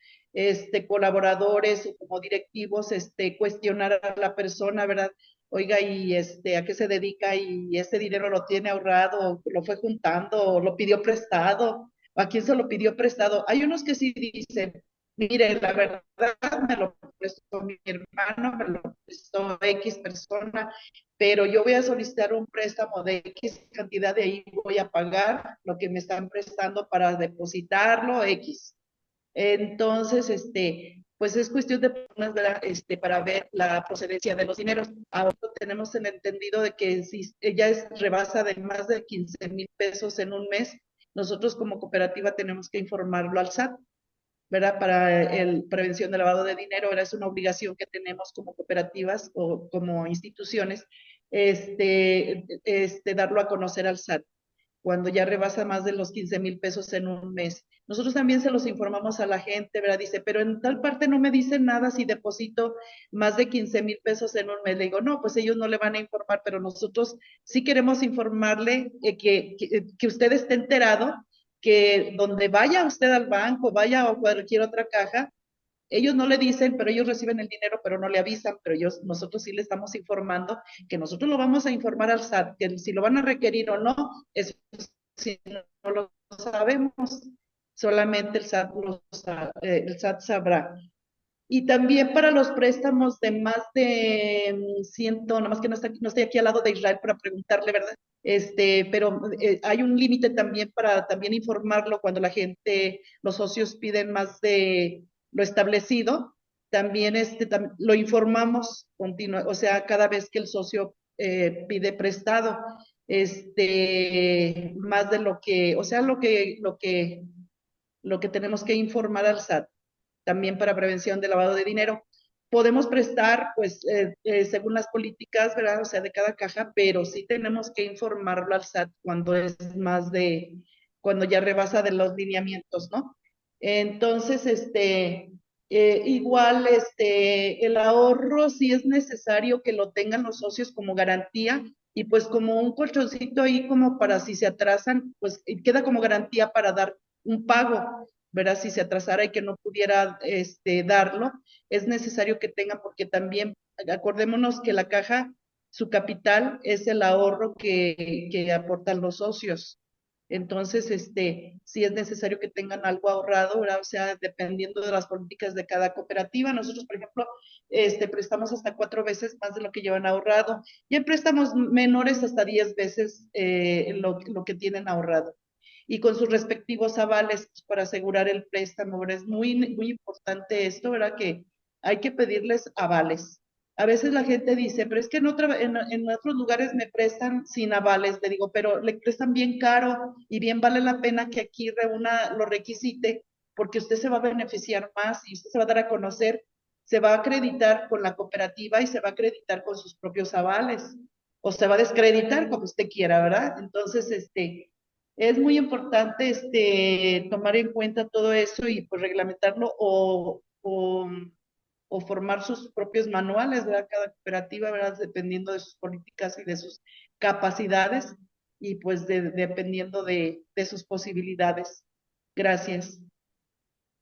colaboradores o como directivos, cuestionar a la persona, ¿verdad? Oiga, y a qué se dedica y ese dinero lo tiene ahorrado, lo fue juntando, o lo pidió prestado, o a quién se lo pidió prestado. Hay unos que sí dicen, mire, la verdad me lo prestó mi hermano, me lo prestó X persona, pero yo voy a solicitar un préstamo de X cantidad, de ahí voy a pagar lo que me están prestando para depositarlo, X. Entonces, pues es cuestión de personas, ¿verdad? Para ver la procedencia de los dineros. Ahora tenemos el entendido de que si ella rebasa de más de 15,000 pesos en un mes, nosotros como cooperativa tenemos que informarlo al SAT, ¿verdad? Para prevención de lavado de dinero, ¿verdad? Es una obligación que tenemos como cooperativas o como instituciones, darlo a conocer al SAT cuando ya rebasa más de los 15,000 pesos en un mes. Nosotros también se los informamos a la gente, ¿verdad? Dice, pero en tal parte no me dicen nada si deposito más de 15,000 pesos en un mes. Le digo, no, pues ellos no le van a informar, pero nosotros sí queremos informarle que usted esté enterado, que donde vaya usted al banco, vaya a cualquier otra caja, ellos no le dicen, pero ellos reciben el dinero, pero no le avisan, pero nosotros sí le estamos informando que nosotros lo vamos a informar al SAT, que si lo van a requerir o no, eso sí no lo sabemos, solamente el SAT sabrá. Y también para los préstamos de más de 100, nada más que no estoy aquí al lado de Israel para preguntarle, ¿verdad? Pero hay un límite también para también informarlo cuando la gente, los socios piden más de lo establecido, también lo informamos o sea, cada vez que el socio pide prestado, más de lo que, o sea, lo que tenemos que informar al SAT también para prevención de lavado de dinero. podemos prestar, pues, según las políticas, ¿verdad? O sea, de cada caja, pero sí tenemos que informarlo al SAT cuando es más cuando ya rebasa de los lineamientos, ¿no? Entonces, igual, el ahorro sí es necesario que lo tengan los socios como garantía y pues como un colchoncito ahí como para si se atrasan, pues queda como garantía para dar un pago, ¿verdad? Si se atrasara y que no pudiera, darlo, es necesario que tengan, porque también acordémonos que la caja, su capital es el ahorro que aportan los socios. Entonces, sí es necesario que tengan algo ahorrado, ¿verdad? O sea, dependiendo de las políticas de cada cooperativa. Nosotros, por ejemplo, prestamos hasta 4 veces más de lo que llevan ahorrado y en préstamos menores hasta 10 veces lo que tienen ahorrado. Y con sus respectivos avales pues, para asegurar el préstamo, ¿verdad? Es muy importante esto, ¿verdad? Que hay que pedirles avales. A veces la gente dice, pero es que en otros lugares me prestan sin avales. Le digo, pero le prestan bien caro y bien vale la pena que aquí reúna los requisitos porque usted se va a beneficiar más y usted se va a dar a conocer, se va a acreditar con la cooperativa y se va a acreditar con sus propios avales o se va a descreditar como usted quiera, ¿verdad? Entonces, es muy importante tomar en cuenta todo eso y pues reglamentarlo o formar sus propios manuales, ¿verdad? Cada cooperativa, ¿verdad? Dependiendo de sus políticas y de sus capacidades y pues dependiendo de sus posibilidades. Gracias.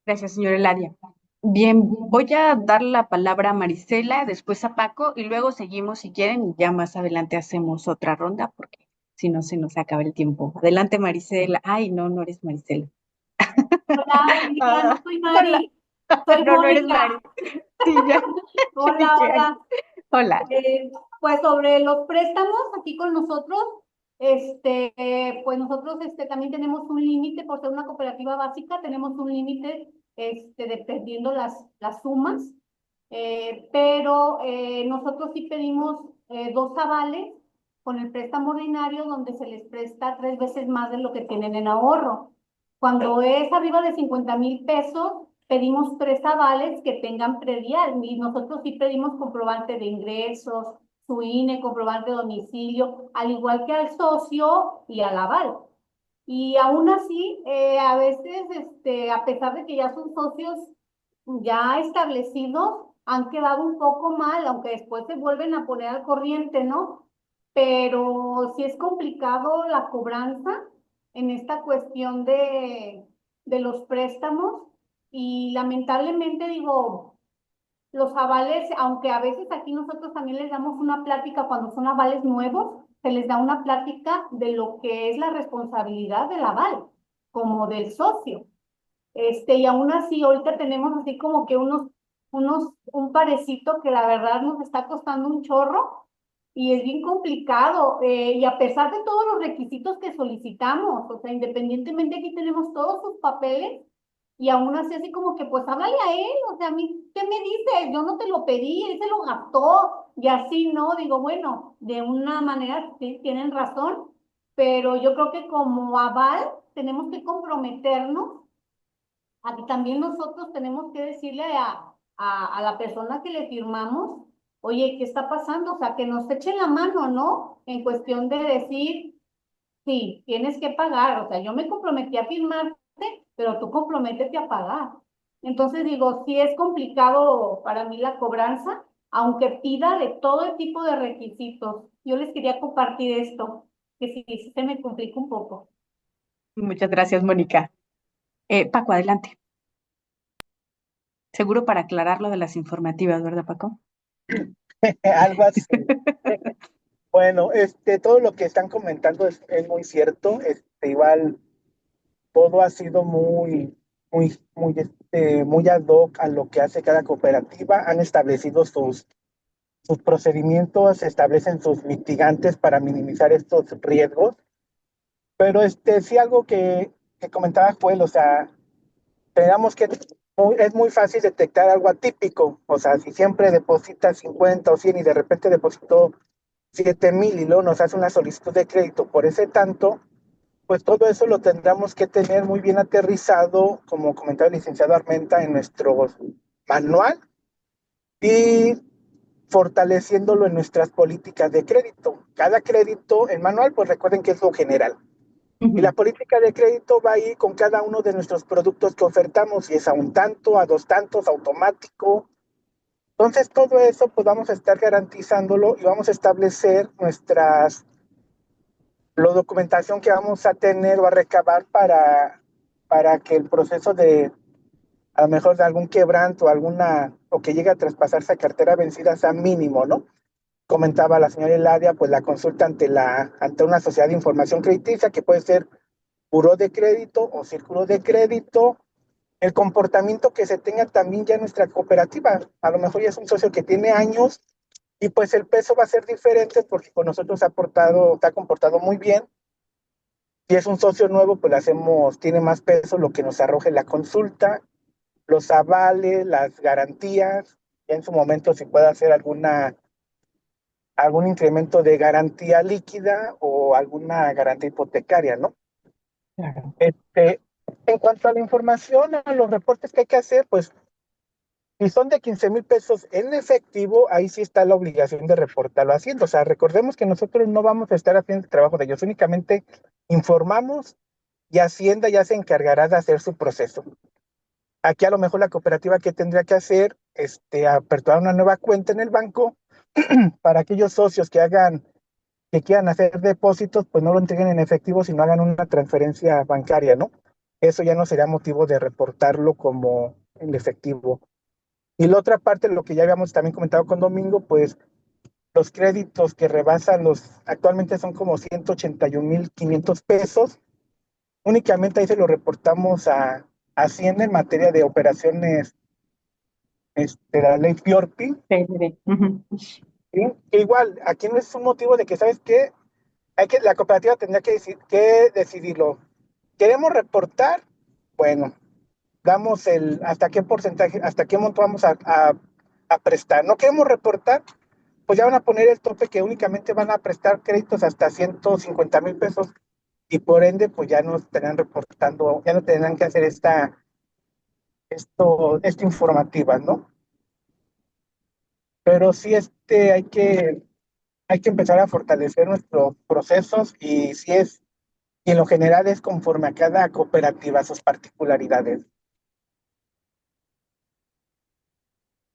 Gracias, señora Eladia. Bien, voy a dar la palabra a Marisela, después a Paco y luego seguimos si quieren y ya más adelante hacemos otra ronda porque si no se nos acaba el tiempo. Adelante, Marisela. Ay, no, no eres Marisela. Hola, Olivia, no soy Hola. Mari, soy No, no eres Mari. Mónica. Sí, ya. Hola, hola. Hola. Pues sobre los préstamos aquí con nosotros, pues nosotros también tenemos un límite, por ser una cooperativa básica, tenemos un límite dependiendo las sumas, pero nosotros sí pedimos 2 avales con el préstamo ordinario donde se les presta 3 veces más de lo que tienen en ahorro. Cuando es arriba de 50,000 pesos, pedimos 3 avales que tengan predial y nosotros sí pedimos comprobante de ingresos, su INE, comprobante de domicilio, al igual que al socio y al aval. Y aún así, a veces, a pesar de que ya son socios ya establecidos, han quedado un poco mal, aunque después se vuelven a poner al corriente, ¿no? Pero sí es complicado la cobranza en esta cuestión de los préstamos y lamentablemente digo, los avales, aunque a veces aquí nosotros también les damos una plática cuando son avales nuevos, se les da una plática de lo que es la responsabilidad del aval, como del socio. Y aún así, ahorita tenemos así como que un parecito que la verdad nos está costando un chorro y es bien complicado. Y a pesar de todos los requisitos que solicitamos, o sea, independientemente aquí tenemos todos sus papeles y aún así como que pues háblale a él, o sea, a mí, ¿qué me dices? Yo no te lo pedí, él se lo gastó y así, ¿no? Digo, bueno, de una manera sí tienen razón, pero yo creo que como aval tenemos que comprometernos. Aquí también nosotros tenemos que decirle a la persona que le firmamos, oye, ¿qué está pasando? O sea, que nos echen la mano, ¿no? En cuestión de decir, sí, tienes que pagar. O sea, yo me comprometí a firmarte, pero tú comprométete a pagar. Entonces digo, sí es complicado para mí la cobranza, aunque pida de todo tipo de requisitos. Yo les quería compartir esto, que sí se me complica un poco. Muchas gracias, Mónica. Paco, adelante. Seguro para aclarar lo de las informativas, ¿verdad, Paco? Algo así. Bueno, todo lo que están comentando es muy cierto. Igual todo ha sido muy ad hoc a lo que hace cada cooperativa. Han establecido sus procedimientos, establecen sus mitigantes para minimizar estos riesgos. Pero sí algo que comentaba Joel, o sea, tenemos que, es muy fácil detectar algo atípico, o sea, si siempre deposita 50 o 100 y de repente depositó 7,000 y luego nos hace una solicitud de crédito por ese tanto, pues todo eso lo tendremos que tener muy bien aterrizado, como comentaba el licenciado Armenta, en nuestro manual y fortaleciéndolo en nuestras políticas de crédito. Cada crédito, el manual, pues recuerden que es lo general. Y la política de crédito va ahí con cada uno de nuestros productos que ofertamos, si es a un tanto, a dos tantos, automático. Entonces, todo eso, pues vamos a estar garantizándolo y vamos a establecer la documentación que vamos a tener o a recabar para que el proceso de, a lo mejor de algún quebranto, o que llegue a traspasarse a cartera vencida sea mínimo, ¿no? Comentaba la señora Eladia, pues la consulta ante una sociedad de información crediticia, que puede ser buró de crédito o círculo de crédito, el comportamiento que se tenga también ya en nuestra cooperativa. A lo mejor ya es un socio que tiene años y pues el peso va a ser diferente porque con nosotros se ha comportado muy bien. Si es un socio nuevo, pues tiene más peso lo que nos arroje la consulta, los avales, las garantías, y en su momento si puede hacer algún incremento de garantía líquida o alguna garantía hipotecaria, ¿no? Claro. En cuanto a la información, a los reportes que hay que hacer, pues si son de 15,000 pesos en efectivo, ahí sí está la obligación de reportarlo haciendo. O sea, recordemos que nosotros no vamos a estar haciendo el trabajo de ellos, únicamente informamos y Hacienda ya se encargará de hacer su proceso. Aquí a lo mejor la cooperativa que tendría que hacer, aperturar una nueva cuenta en el banco para aquellos socios que quieran hacer depósitos, pues no lo entreguen en efectivo, sino hagan una transferencia bancaria, ¿no? Eso ya no sería motivo de reportarlo como en efectivo. Y la otra parte, lo que ya habíamos también comentado con Domingo, pues los créditos que rebasan actualmente son como 181,500 pesos. Únicamente ahí se lo reportamos a Hacienda en materia de operaciones de la ley FIORPI. ¿Sí? Que igual, aquí no es un motivo de que, ¿sabes qué? La cooperativa tendría que decidirlo. ¿Queremos reportar? Bueno, damos hasta qué porcentaje, hasta qué monto vamos a prestar. ¿No queremos reportar? Pues ya van a poner el tope que únicamente van a prestar créditos hasta 150,000 pesos y por ende, pues ya no estarán reportando, ya no tendrán que hacer esta informativa, ¿no? Pero sí, hay que empezar a fortalecer nuestros procesos y en lo general es conforme a cada cooperativa, sus particularidades.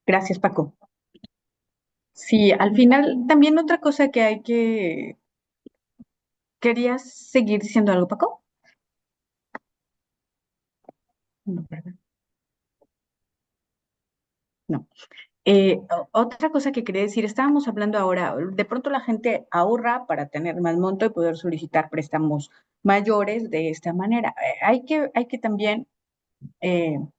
Gracias, Paco. Sí, al final también otra cosa que hay que... ¿Querías seguir diciendo algo, Paco? No, ¿verdad? No. Otra cosa que quería decir, estábamos hablando ahora, de pronto la gente ahorra para tener más monto y poder solicitar préstamos mayores de esta manera. Hay que también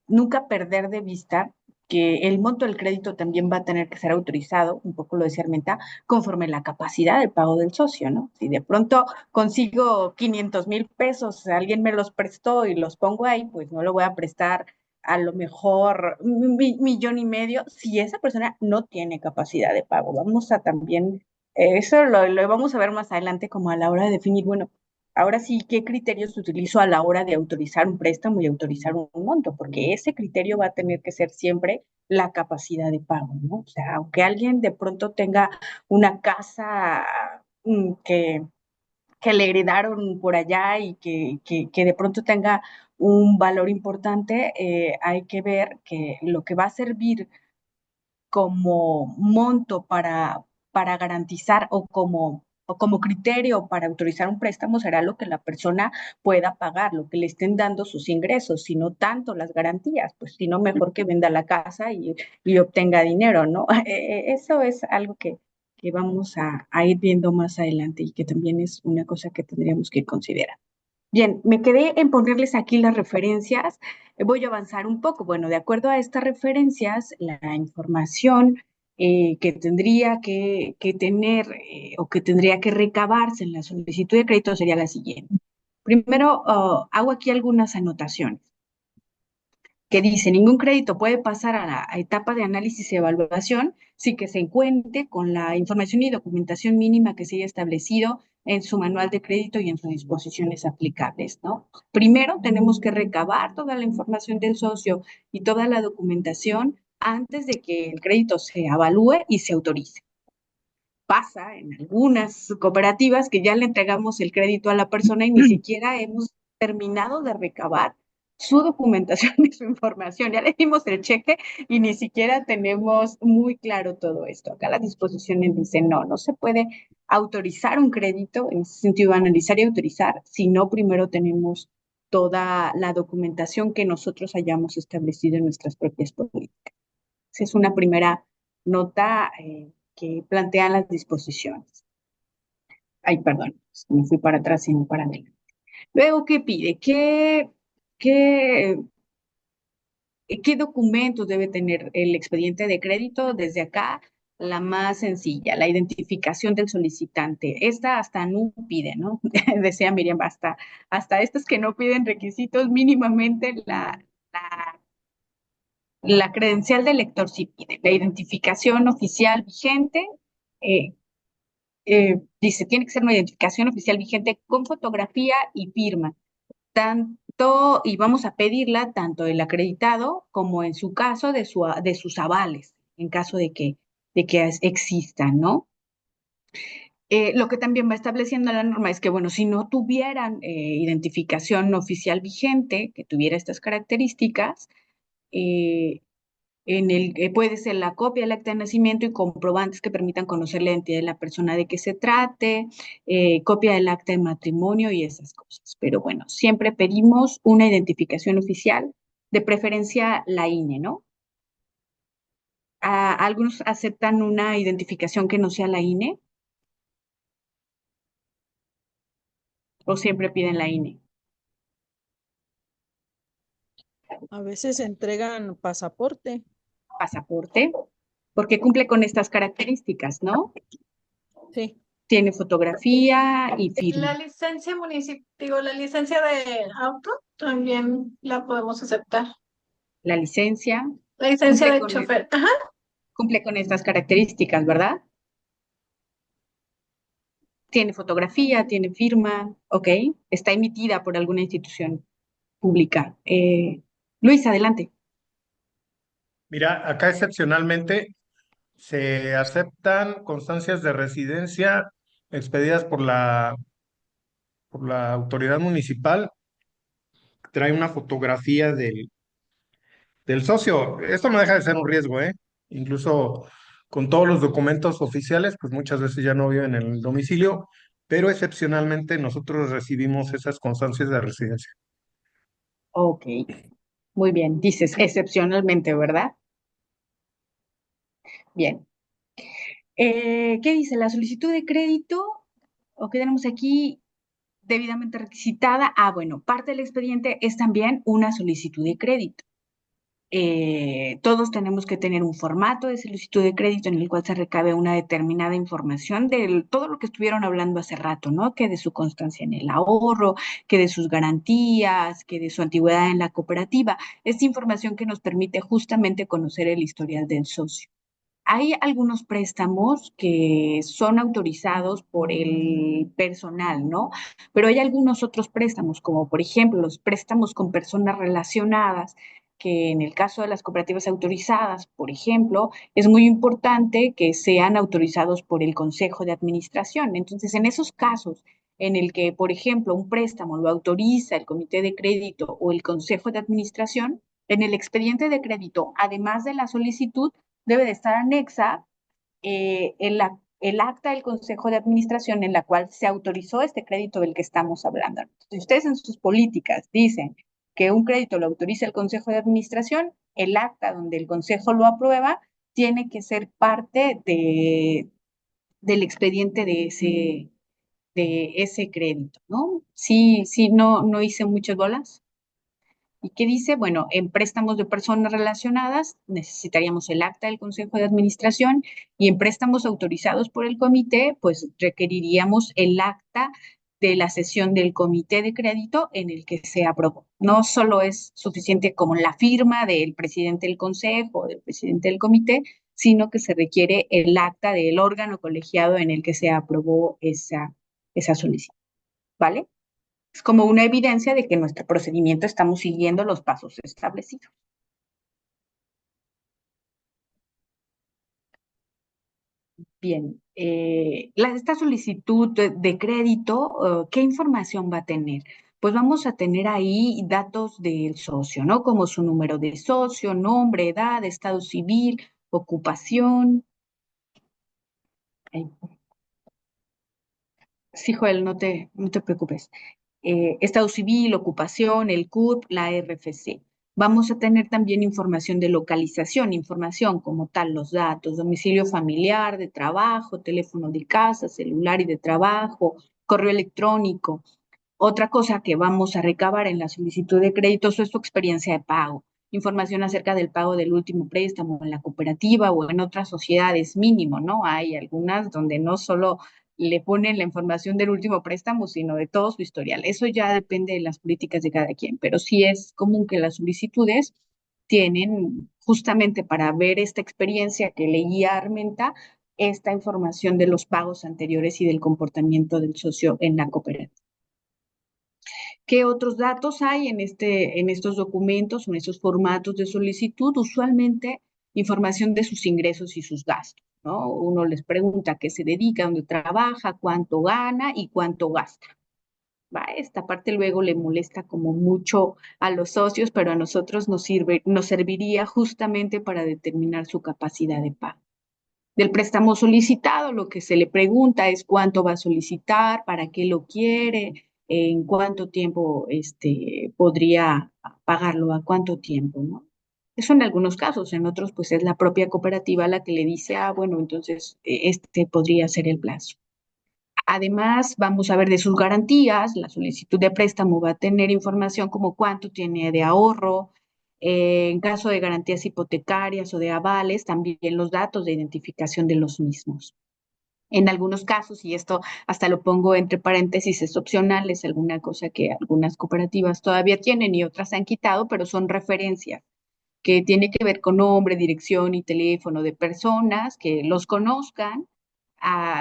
nunca perder de vista que el monto del crédito también va a tener que ser autorizado, un poco lo decía Armenta, conforme la capacidad de pago del socio, ¿no? Si de pronto consigo 500,000 pesos, alguien me los prestó y los pongo ahí, pues no lo voy a prestar a lo mejor 1,5 millones si esa persona no tiene capacidad de pago. Vamos a también, eso lo vamos a ver más adelante como a la hora de definir, bueno, ahora sí, ¿qué criterios utilizo a la hora de autorizar un préstamo y autorizar un monto? Porque ese criterio va a tener que ser siempre la capacidad de pago, ¿no? O sea, aunque alguien de pronto tenga una casa que le heredaron por allá y que de pronto tenga un valor importante, hay que ver que lo que va a servir como monto para garantizar o como criterio para autorizar un préstamo será lo que la persona pueda pagar, lo que le estén dando sus ingresos, y no tanto las garantías, pues si no, mejor que venda la casa y obtenga dinero, ¿no? Eso es algo que vamos a ir viendo más adelante y que también es una cosa que tendríamos que considerar. Bien, me quedé en ponerles aquí las referencias. Voy a avanzar un poco. Bueno, de acuerdo a estas referencias, la información que tendría que tener o que tendría que recabarse en la solicitud de crédito sería la siguiente. Primero, hago aquí algunas anotaciones que dice, ningún crédito puede pasar a la etapa de análisis y evaluación sin que se cuente con la información y documentación mínima que se haya establecido en su manual de crédito y en sus disposiciones aplicables, ¿no? Primero tenemos que recabar toda la información del socio y toda la documentación antes de que el crédito se avalúe y se autorice. Pasa en algunas cooperativas que ya le entregamos el crédito a la persona y ni siquiera hemos terminado de recabar su documentación y su información. Ya le dimos el cheque y ni siquiera tenemos muy claro todo esto. Acá las disposiciones dicen, no se puede autorizar un crédito, en ese sentido analizar y autorizar, si no primero tenemos toda la documentación que nosotros hayamos establecido en nuestras propias políticas. Esa es una primera nota que plantean las disposiciones. Ay, perdón, me fui para atrás y no para adelante. Luego, ¿qué pide? ¿Qué, qué documentos debe tener el expediente de crédito? Desde acá, la más sencilla, la identificación del solicitante. Esta hasta no pide, ¿no? Decía Miriam, hasta estas que no piden requisitos, mínimamente la credencial del lector sí pide. La identificación oficial vigente, eh, dice, tiene que ser una identificación oficial vigente con fotografía y firma. Tanto, y vamos a pedirla tanto el acreditado como en su caso de sus avales, en caso de que existan, ¿no? Lo que también va estableciendo la norma es que, bueno, si no tuvieran identificación oficial vigente, que tuviera estas características, puede ser la copia del acta de nacimiento y comprobantes que permitan conocer la identidad de la persona de que se trate, copia del acta de matrimonio y esas cosas. Pero bueno, siempre pedimos una identificación oficial, de preferencia la INE, ¿no? Algunos aceptan una identificación que no sea la INE o siempre piden la INE. A veces entregan pasaporte. Pasaporte, porque cumple con estas características, ¿no? Sí. Tiene fotografía y firma. La licencia municipal, la licencia de auto también la podemos aceptar. La licencia. La licencia de chofer. Ajá. Cumple con estas características, ¿verdad? Tiene fotografía, tiene firma, ok. Está emitida por alguna institución pública. Luis, adelante. Mira, acá excepcionalmente se aceptan constancias de residencia expedidas por la autoridad municipal. Trae una fotografía del socio. Esto no deja de ser un riesgo, ¿eh? Incluso con todos los documentos oficiales, pues muchas veces ya no viven en el domicilio, pero excepcionalmente nosotros recibimos esas constancias de residencia. Ok, muy bien. Dices excepcionalmente, ¿verdad? Bien. ¿Qué dice? La solicitud de crédito, o qué tenemos aquí, debidamente requisitada. Bueno, parte del expediente es también una solicitud de crédito. Todos tenemos que tener un formato de solicitud de crédito en el cual se recabe una determinada información de todo lo que estuvieron hablando hace rato, ¿no? Que de su constancia en el ahorro, que de sus garantías, que de su antigüedad en la cooperativa. Esta información que nos permite justamente conocer el historial del socio. Hay algunos préstamos que son autorizados por el personal, ¿no? Pero hay algunos otros préstamos, como por ejemplo los préstamos con personas relacionadas, que en el caso de las cooperativas autorizadas, por ejemplo, es muy importante que sean autorizados por el Consejo de Administración. Entonces, en esos casos en el que, por ejemplo, un préstamo lo autoriza el Comité de Crédito o el Consejo de Administración, en el expediente de crédito, además de la solicitud, debe de estar anexa el acta del Consejo de Administración en la cual se autorizó este crédito del que estamos hablando. Si ustedes en sus políticas dicen que un crédito lo autoriza el Consejo de Administración, el acta donde el Consejo lo aprueba tiene que ser parte del expediente de ese crédito, ¿no? Sí, no hice muchas bolas. ¿Y qué dice? Bueno, en préstamos de personas relacionadas necesitaríamos el acta del Consejo de Administración y en préstamos autorizados por el comité, pues requeriríamos el acta de la sesión del comité de crédito en el que se aprobó. No solo es suficiente como la firma del presidente del consejo o del presidente del comité, sino que se requiere el acta del órgano colegiado en el que se aprobó esa solicitud. ¿Vale? Es como una evidencia de que en nuestro procedimiento estamos siguiendo los pasos establecidos. Bien, esta solicitud de crédito, ¿qué información va a tener? Pues vamos a tener ahí datos del socio, ¿no? Como su número de socio, nombre, edad, estado civil, ocupación. Ay, sí, Joel, no te preocupes. Estado civil, ocupación, el CURP, la RFC. Vamos a tener también información de localización, información como tal, los datos, domicilio familiar, de trabajo, teléfono de casa, celular y de trabajo, correo electrónico. Otra cosa que vamos a recabar en la solicitud de créditos es su experiencia de pago, información acerca del pago del último préstamo en la cooperativa o en otras sociedades mínimo, ¿no? Hay algunas donde no solo le ponen la información del último préstamo, sino de todo su historial. Eso ya depende de las políticas de cada quien, pero sí es común que las solicitudes tienen justamente para ver esta experiencia que leía Armenta, esta información de los pagos anteriores y del comportamiento del socio en la cooperativa. ¿Qué otros datos hay en estos documentos o en estos formatos de solicitud? Usualmente información de sus ingresos y sus gastos, ¿no? Uno les pregunta a qué se dedica, dónde trabaja, cuánto gana y cuánto gasta. ¿Va? Esta parte luego le molesta como mucho a los socios, pero a nosotros nos serviría justamente para determinar su capacidad de pago. Del préstamo solicitado, lo que se le pregunta es cuánto va a solicitar, para qué lo quiere, en cuánto tiempo podría pagarlo, a cuánto tiempo, ¿no? Eso en algunos casos, en otros pues es la propia cooperativa la que le dice, bueno, entonces este podría ser el plazo. Además, vamos a ver de sus garantías, la solicitud de préstamo va a tener información como cuánto tiene de ahorro, en caso de garantías hipotecarias o de avales, también los datos de identificación de los mismos. En algunos casos, y esto hasta lo pongo entre paréntesis, es opcional, es alguna cosa que algunas cooperativas todavía tienen y otras han quitado, pero son referencias que tiene que ver con nombre, dirección y teléfono de personas que los conozcan,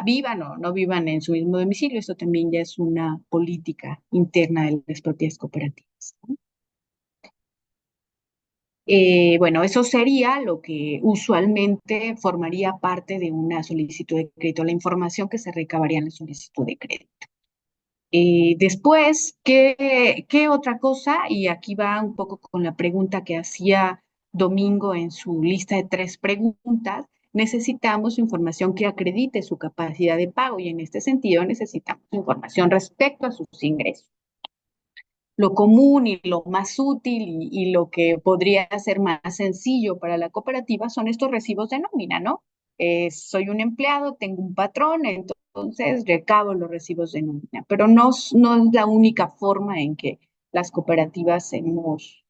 vivan o no vivan en su mismo domicilio. Esto también ya es una política interna de las propias cooperativas, ¿no? Bueno, eso sería lo que usualmente formaría parte de una solicitud de crédito, la información que se recabaría en la solicitud de crédito. Después, ¿qué otra cosa? Y aquí va un poco con la pregunta que hacía Domingo en su lista de 3 preguntas. Necesitamos información que acredite su capacidad de pago y en este sentido necesitamos información respecto a sus ingresos. Lo común y lo más útil y lo que podría ser más sencillo para la cooperativa son estos recibos de nómina, ¿no? Soy un empleado, tengo un patrón, entonces recabo los recibos de nómina, pero no es la única forma en que las cooperativas hemos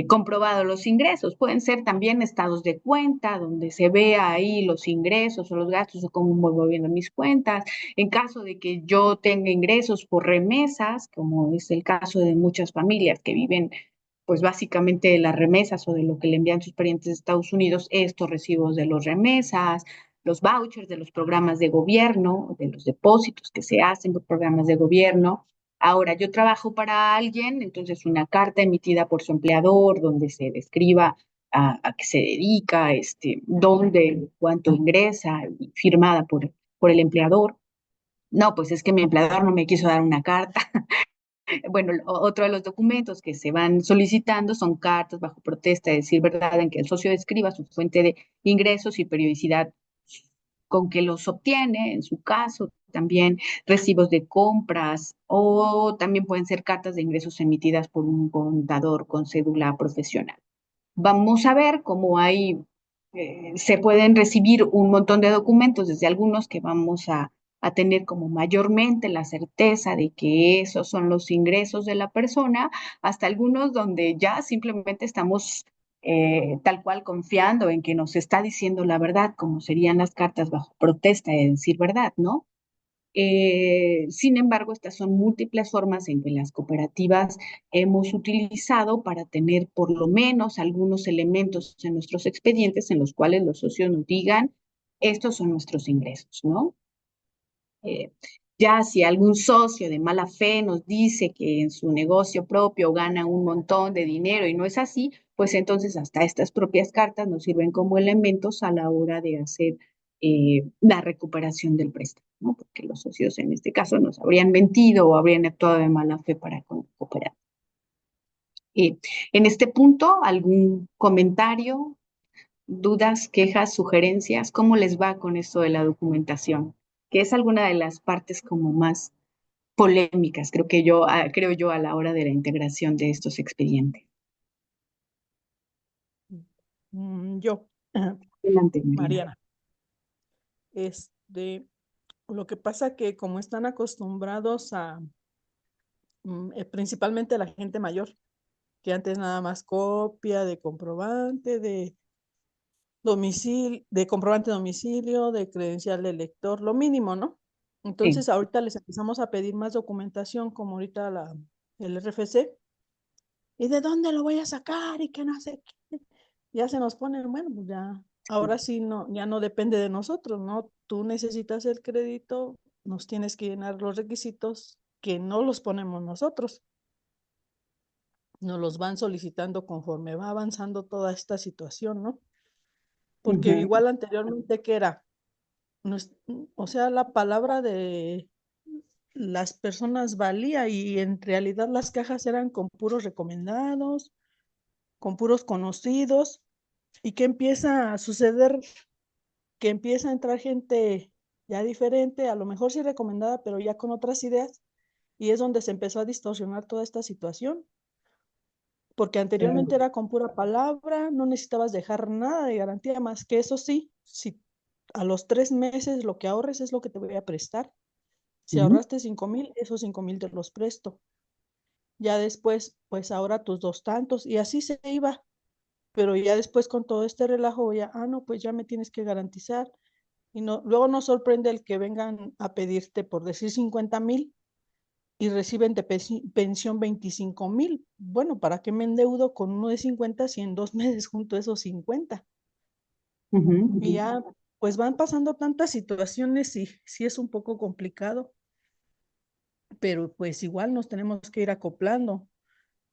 comprobado los ingresos. Pueden ser también estados de cuenta, donde se vea ahí los ingresos o los gastos o cómo voy moviendo mis cuentas. En caso de que yo tenga ingresos por remesas, como es el caso de muchas familias que viven, pues básicamente de las remesas o de lo que le envían sus parientes de Estados Unidos, estos recibos de los remesas, los vouchers de los programas de gobierno, de los depósitos que se hacen por programas de gobierno. Ahora, yo trabajo para alguien, entonces una carta emitida por su empleador donde se describa a qué se dedica, dónde, cuánto ingresa, firmada por el empleador. No, pues es que mi empleador no me quiso dar una carta. Bueno, otro de los documentos que se van solicitando son cartas bajo protesta, de decir verdad, en que el socio describa su fuente de ingresos y periodicidad con que los obtiene, en su caso, también recibos de compras o también pueden ser cartas de ingresos emitidas por un contador con cédula profesional. Vamos a ver cómo se pueden recibir un montón de documentos, desde algunos que vamos a tener como mayormente la certeza de que esos son los ingresos de la persona, hasta algunos donde ya simplemente estamos tal cual confiando en que nos está diciendo la verdad, como serían las cartas bajo protesta de decir verdad, ¿no? Sin embargo, estas son múltiples formas en que las cooperativas hemos utilizado para tener por lo menos algunos elementos en nuestros expedientes en los cuales los socios nos digan, estos son nuestros ingresos, ¿no? Ya si algún socio de mala fe nos dice que en su negocio propio gana un montón de dinero y no es así, pues entonces hasta estas propias cartas nos sirven como elementos a la hora de hacer la recuperación del préstamo, ¿no? Porque los socios en este caso nos habrían mentido o habrían actuado de mala fe para cooperar. En este punto, ¿algún comentario, dudas, quejas, sugerencias? ¿Cómo les va con esto de la documentación? Que es alguna de las partes como más polémicas, creo yo, a la hora de la integración de estos expedientes. Yo, Adelante, Mariana. Mariana, lo que pasa que como están acostumbrados a, principalmente la gente mayor, que antes nada más copia de comprobante de domicilio, de comprobante de domicilio, de credencial de lector, lo mínimo, ¿no? Sí. Entonces ahorita les empezamos a pedir más documentación, como ahorita el RFC, ¿y de dónde lo voy a sacar? Y que no sé qué. Ya se nos pone, bueno, pues ya, ahora sí no, ya no depende de nosotros, ¿no? Tú necesitas el crédito, nos tienes que llenar los requisitos que no los ponemos nosotros. Nos los van solicitando conforme va avanzando toda esta situación, ¿no? Porque Ujú. igual anteriormente que era, o sea, la palabra de las personas valía y en realidad las cajas eran con puros recomendados, con puros conocidos. ¿Y qué empieza a suceder? Que empieza a entrar gente ya diferente, a lo mejor sí recomendada, pero ya con otras ideas, y es donde se empezó a distorsionar toda esta situación, porque anteriormente era con pura palabra, no necesitabas dejar nada de garantía más que eso sí, si a los 3 meses lo que ahorres es lo que te voy a prestar. Si Ujú. ahorraste 5,000, esos 5,000 te los presto. Ya después, pues ahora tus dos tantos, y así se iba. Pero ya después con todo este relajo, ya, no, pues ya me tienes que garantizar. Y no, luego nos sorprende el que vengan a pedirte por decir 50,000 y reciben de pensión 25,000. Bueno, ¿para qué me endeudo con uno de 50 si en 2 meses junto esos 50? Ujú. Y ya, pues van pasando tantas situaciones y sí es un poco complicado, pero pues igual nos tenemos que ir acoplando,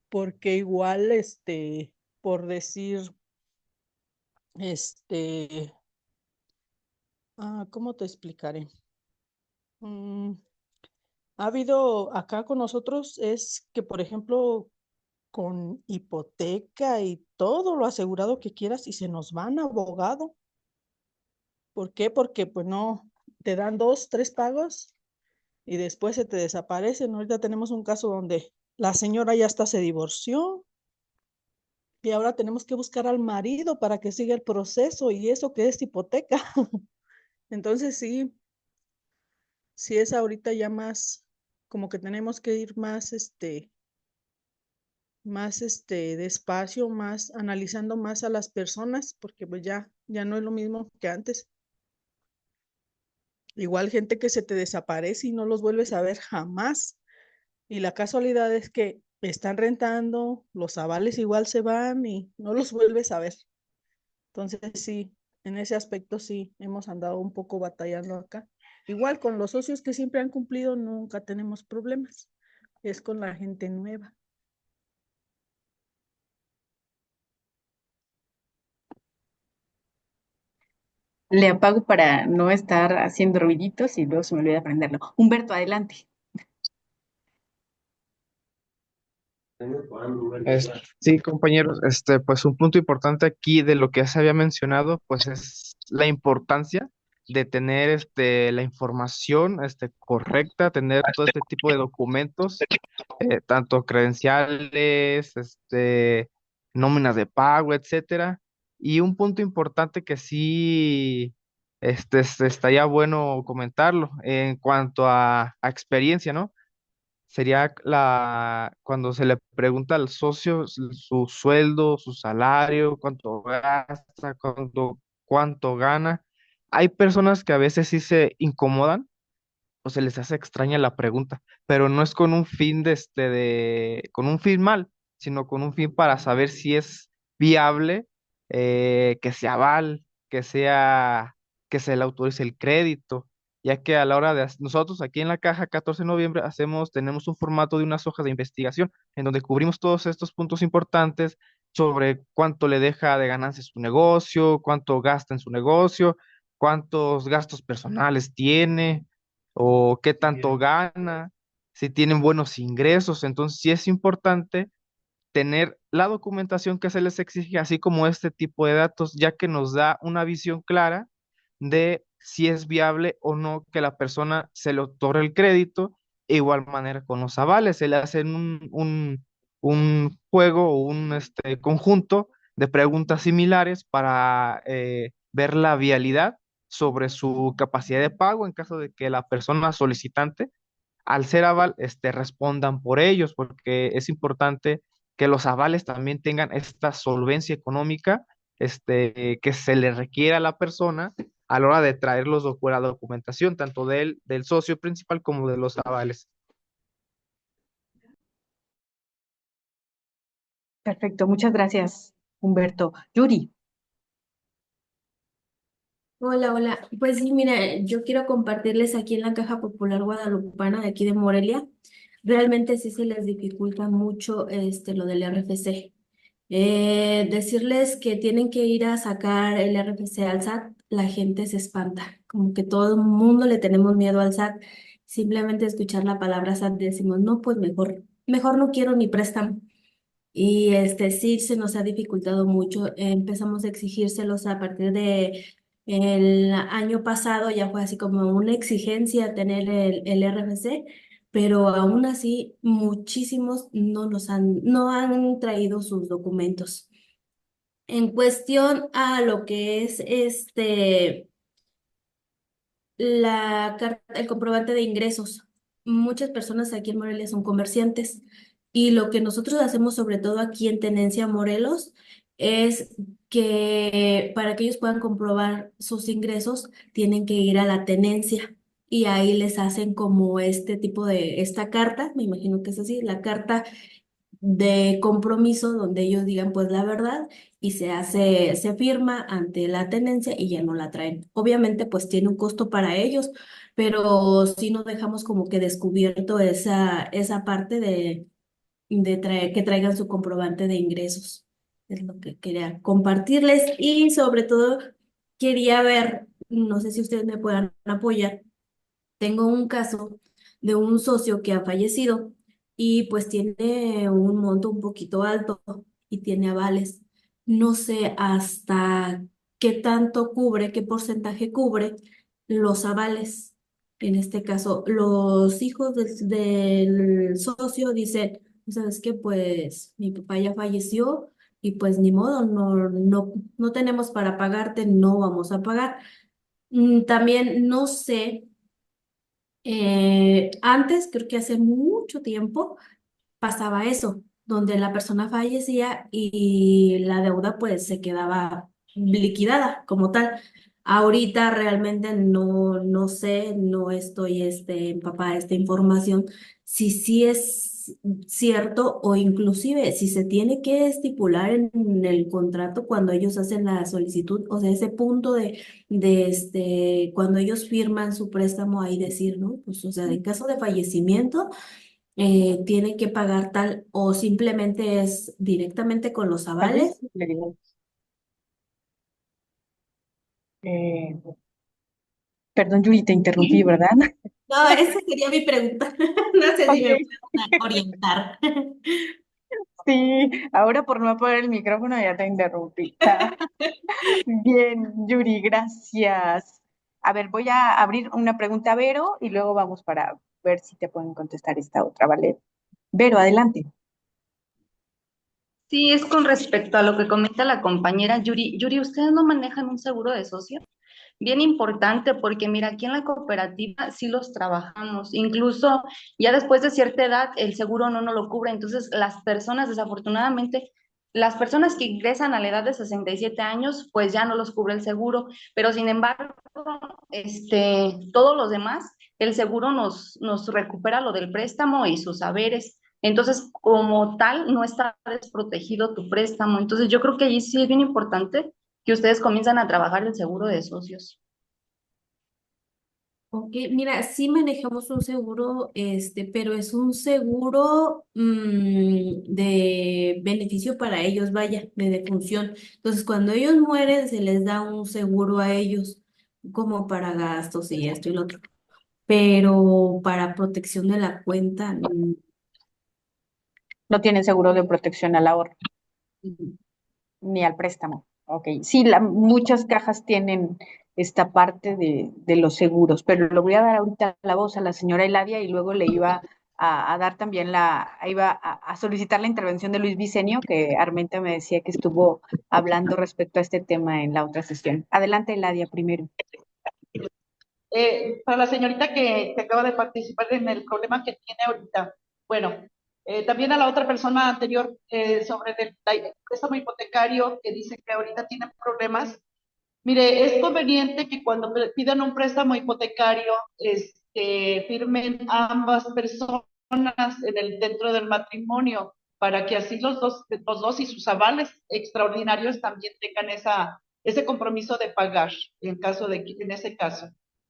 porque igual, por decir, este, ¿cómo te explicaré? Mm, ha habido acá con nosotros es que, por ejemplo, con hipoteca y todo lo asegurado que quieras y se nos van abogado. ¿Por qué? Porque pues no, te dan 2, 3 pagos y después se te desaparecen. Ahorita tenemos un caso donde la señora ya hasta se divorció y ahora tenemos que buscar al marido para que siga el proceso y eso que es hipoteca. Entonces sí es ahorita ya más, como que tenemos que ir más despacio, más analizando más a las personas, porque pues ya no es lo mismo que antes. Igual gente que se te desaparece y no los vuelves a ver jamás. Y la casualidad es que están rentando, los avales igual se van y no los vuelves a ver. Entonces sí, en ese aspecto sí, hemos andado un poco batallando acá. Igual con los socios que siempre han cumplido, nunca tenemos problemas. Es con la gente nueva. Le apago para no estar haciendo ruiditos y luego se me olvida prenderlo. Humberto, adelante. Sí, compañeros, pues un punto importante aquí de lo que ya se había mencionado, pues es la importancia de tener la información correcta, tener todo este tipo de documentos, tanto credenciales, nóminas de pago, etcétera. Y un punto importante que sí estaría bueno comentarlo en cuanto a experiencia, ¿no? Sería cuando se le pregunta al socio su sueldo, su salario, cuánto gasta, cuánto gana. Hay personas que a veces sí se incomodan o se les hace extraña la pregunta, pero no es con un fin con un fin mal, sino con un fin para saber si es viable, que se aval, que se le autorice el crédito. ya que a la hora de nosotros aquí en la caja 14 de noviembre tenemos un formato de unas hojas de investigación en donde cubrimos todos estos puntos importantes sobre cuánto le deja de ganancia su negocio, cuánto gasta en su negocio, cuántos gastos personales tiene o qué tanto gana, si tienen buenos ingresos. Entonces, sí es importante tener la documentación que se les exige, así como este tipo de datos, ya que nos da una visión clara de si es viable o no que la persona se le otorgue el crédito. De igual manera con los avales, se le hacen un juego o un conjunto de preguntas similares para ver la vialidad sobre su capacidad de pago en caso de que la persona solicitante al ser aval, respondan por ellos, porque es importante que los avales también tengan esta solvencia económica, que se le requiere a la persona a la hora de traer la documentación, tanto del socio principal como de los avales. Perfecto, muchas gracias, Humberto. Yuri. Hola, hola. Pues sí, mira, yo quiero compartirles aquí en la Caja Popular Guadalupana de aquí de Morelia. Realmente sí se les dificulta mucho lo del RFC. Decirles que tienen que ir a sacar el RFC al SAT, la gente se espanta. Como que todo el mundo le tenemos miedo al SAT. Simplemente escuchar la palabra SAT decimos, no, pues mejor no quiero ni préstamo. Y sí se nos ha dificultado mucho. Empezamos a exigírselos a partir de el año pasado, ya fue así como una exigencia tener el RFC, pero aún así muchísimos no han traído sus documentos. En cuestión a lo que es el comprobante de ingresos. Muchas personas aquí en Morelia son comerciantes y lo que nosotros hacemos, sobre todo aquí en Tenencia Morelos, es que para que ellos puedan comprobar sus ingresos, tienen que ir a la tenencia y ahí les hacen como este tipo de, esta carta, me imagino que es así, la carta de compromiso donde ellos digan pues la verdad y se firma ante la tenencia y ya no la traen. Obviamente pues tiene un costo para ellos, pero sí no dejamos como que descubierto esa parte que traigan su comprobante de ingresos. Es lo que quería compartirles y sobre todo quería ver, no sé si ustedes me puedan apoyar. Tengo un caso de un socio que ha fallecido y pues tiene un monto un poquito alto y tiene avales. No sé hasta qué tanto cubre, qué porcentaje cubre los avales. En este caso, los hijos del socio dicen, ¿sabes qué? Pues mi papá ya falleció y pues ni modo, no tenemos para pagarte, no vamos a pagar. También no sé. Antes, creo que hace mucho tiempo, pasaba eso, donde la persona fallecía y la deuda pues se quedaba liquidada como tal. Ahorita realmente no sé, no estoy empapada de esta información, si sí es cierto o inclusive si se tiene que estipular en el contrato cuando ellos hacen la solicitud, o sea, ese punto de cuando ellos firman su préstamo ahí decir, ¿no? Pues, o sea, en caso de fallecimiento tiene que pagar tal o simplemente es directamente con los Tal vez avales. le digo, eh, perdón, Yuri, te interrumpí, ¿verdad? No, esa sería mi pregunta. No sé si me Ok. pueden orientar. Sí, ahora por no apagar el micrófono ya te interrumpí. Bien, Yuri, gracias. A ver, voy a abrir una pregunta a Vero y luego vamos para ver si te pueden contestar esta otra, ¿vale? Vero, adelante. Sí, es con respecto a lo que comenta la compañera Yuri. Yuri, ¿ustedes no manejan un seguro de socio? Bien importante porque mira, aquí en la cooperativa sí los trabajamos. Incluso ya después de cierta edad el seguro no nos lo cubre. Entonces las personas, desafortunadamente, las personas que ingresan a la edad de 67 años, pues ya no los cubre el seguro. Pero sin embargo, todos los demás, el seguro nos recupera lo del préstamo y sus haberes. Entonces, como tal, no está desprotegido tu préstamo. Entonces, yo creo que allí sí es bien importante que ustedes comienzan a trabajar el seguro de socios. Ok, mira, sí manejamos un seguro, pero es un seguro de beneficio para ellos, vaya, de defunción. Entonces, cuando ellos mueren, se les da un seguro a ellos, como para gastos y esto y lo otro. Pero para protección de la cuenta, No tienen seguro de protección al ahorro ni al préstamo. Ok, sí, muchas cajas tienen esta parte de los seguros, pero le voy a dar ahorita la voz a la señora Eladia y luego le iba a dar también iba a solicitar la intervención de Luis Vicenio, que Armenta me decía que estuvo hablando respecto a este tema en la otra sesión. Adelante, Eladia, primero. Para la señorita que acaba de participar en el problema que tiene ahorita, bueno, también a la otra persona anterior sobre el préstamo hipotecario que dice que ahorita tiene problemas. Mire, es conveniente que cuando pidan un préstamo hipotecario, firmen ambas personas dentro del matrimonio, para que así los dos y sus avales extraordinarios también tengan ese compromiso de pagar, en ese caso.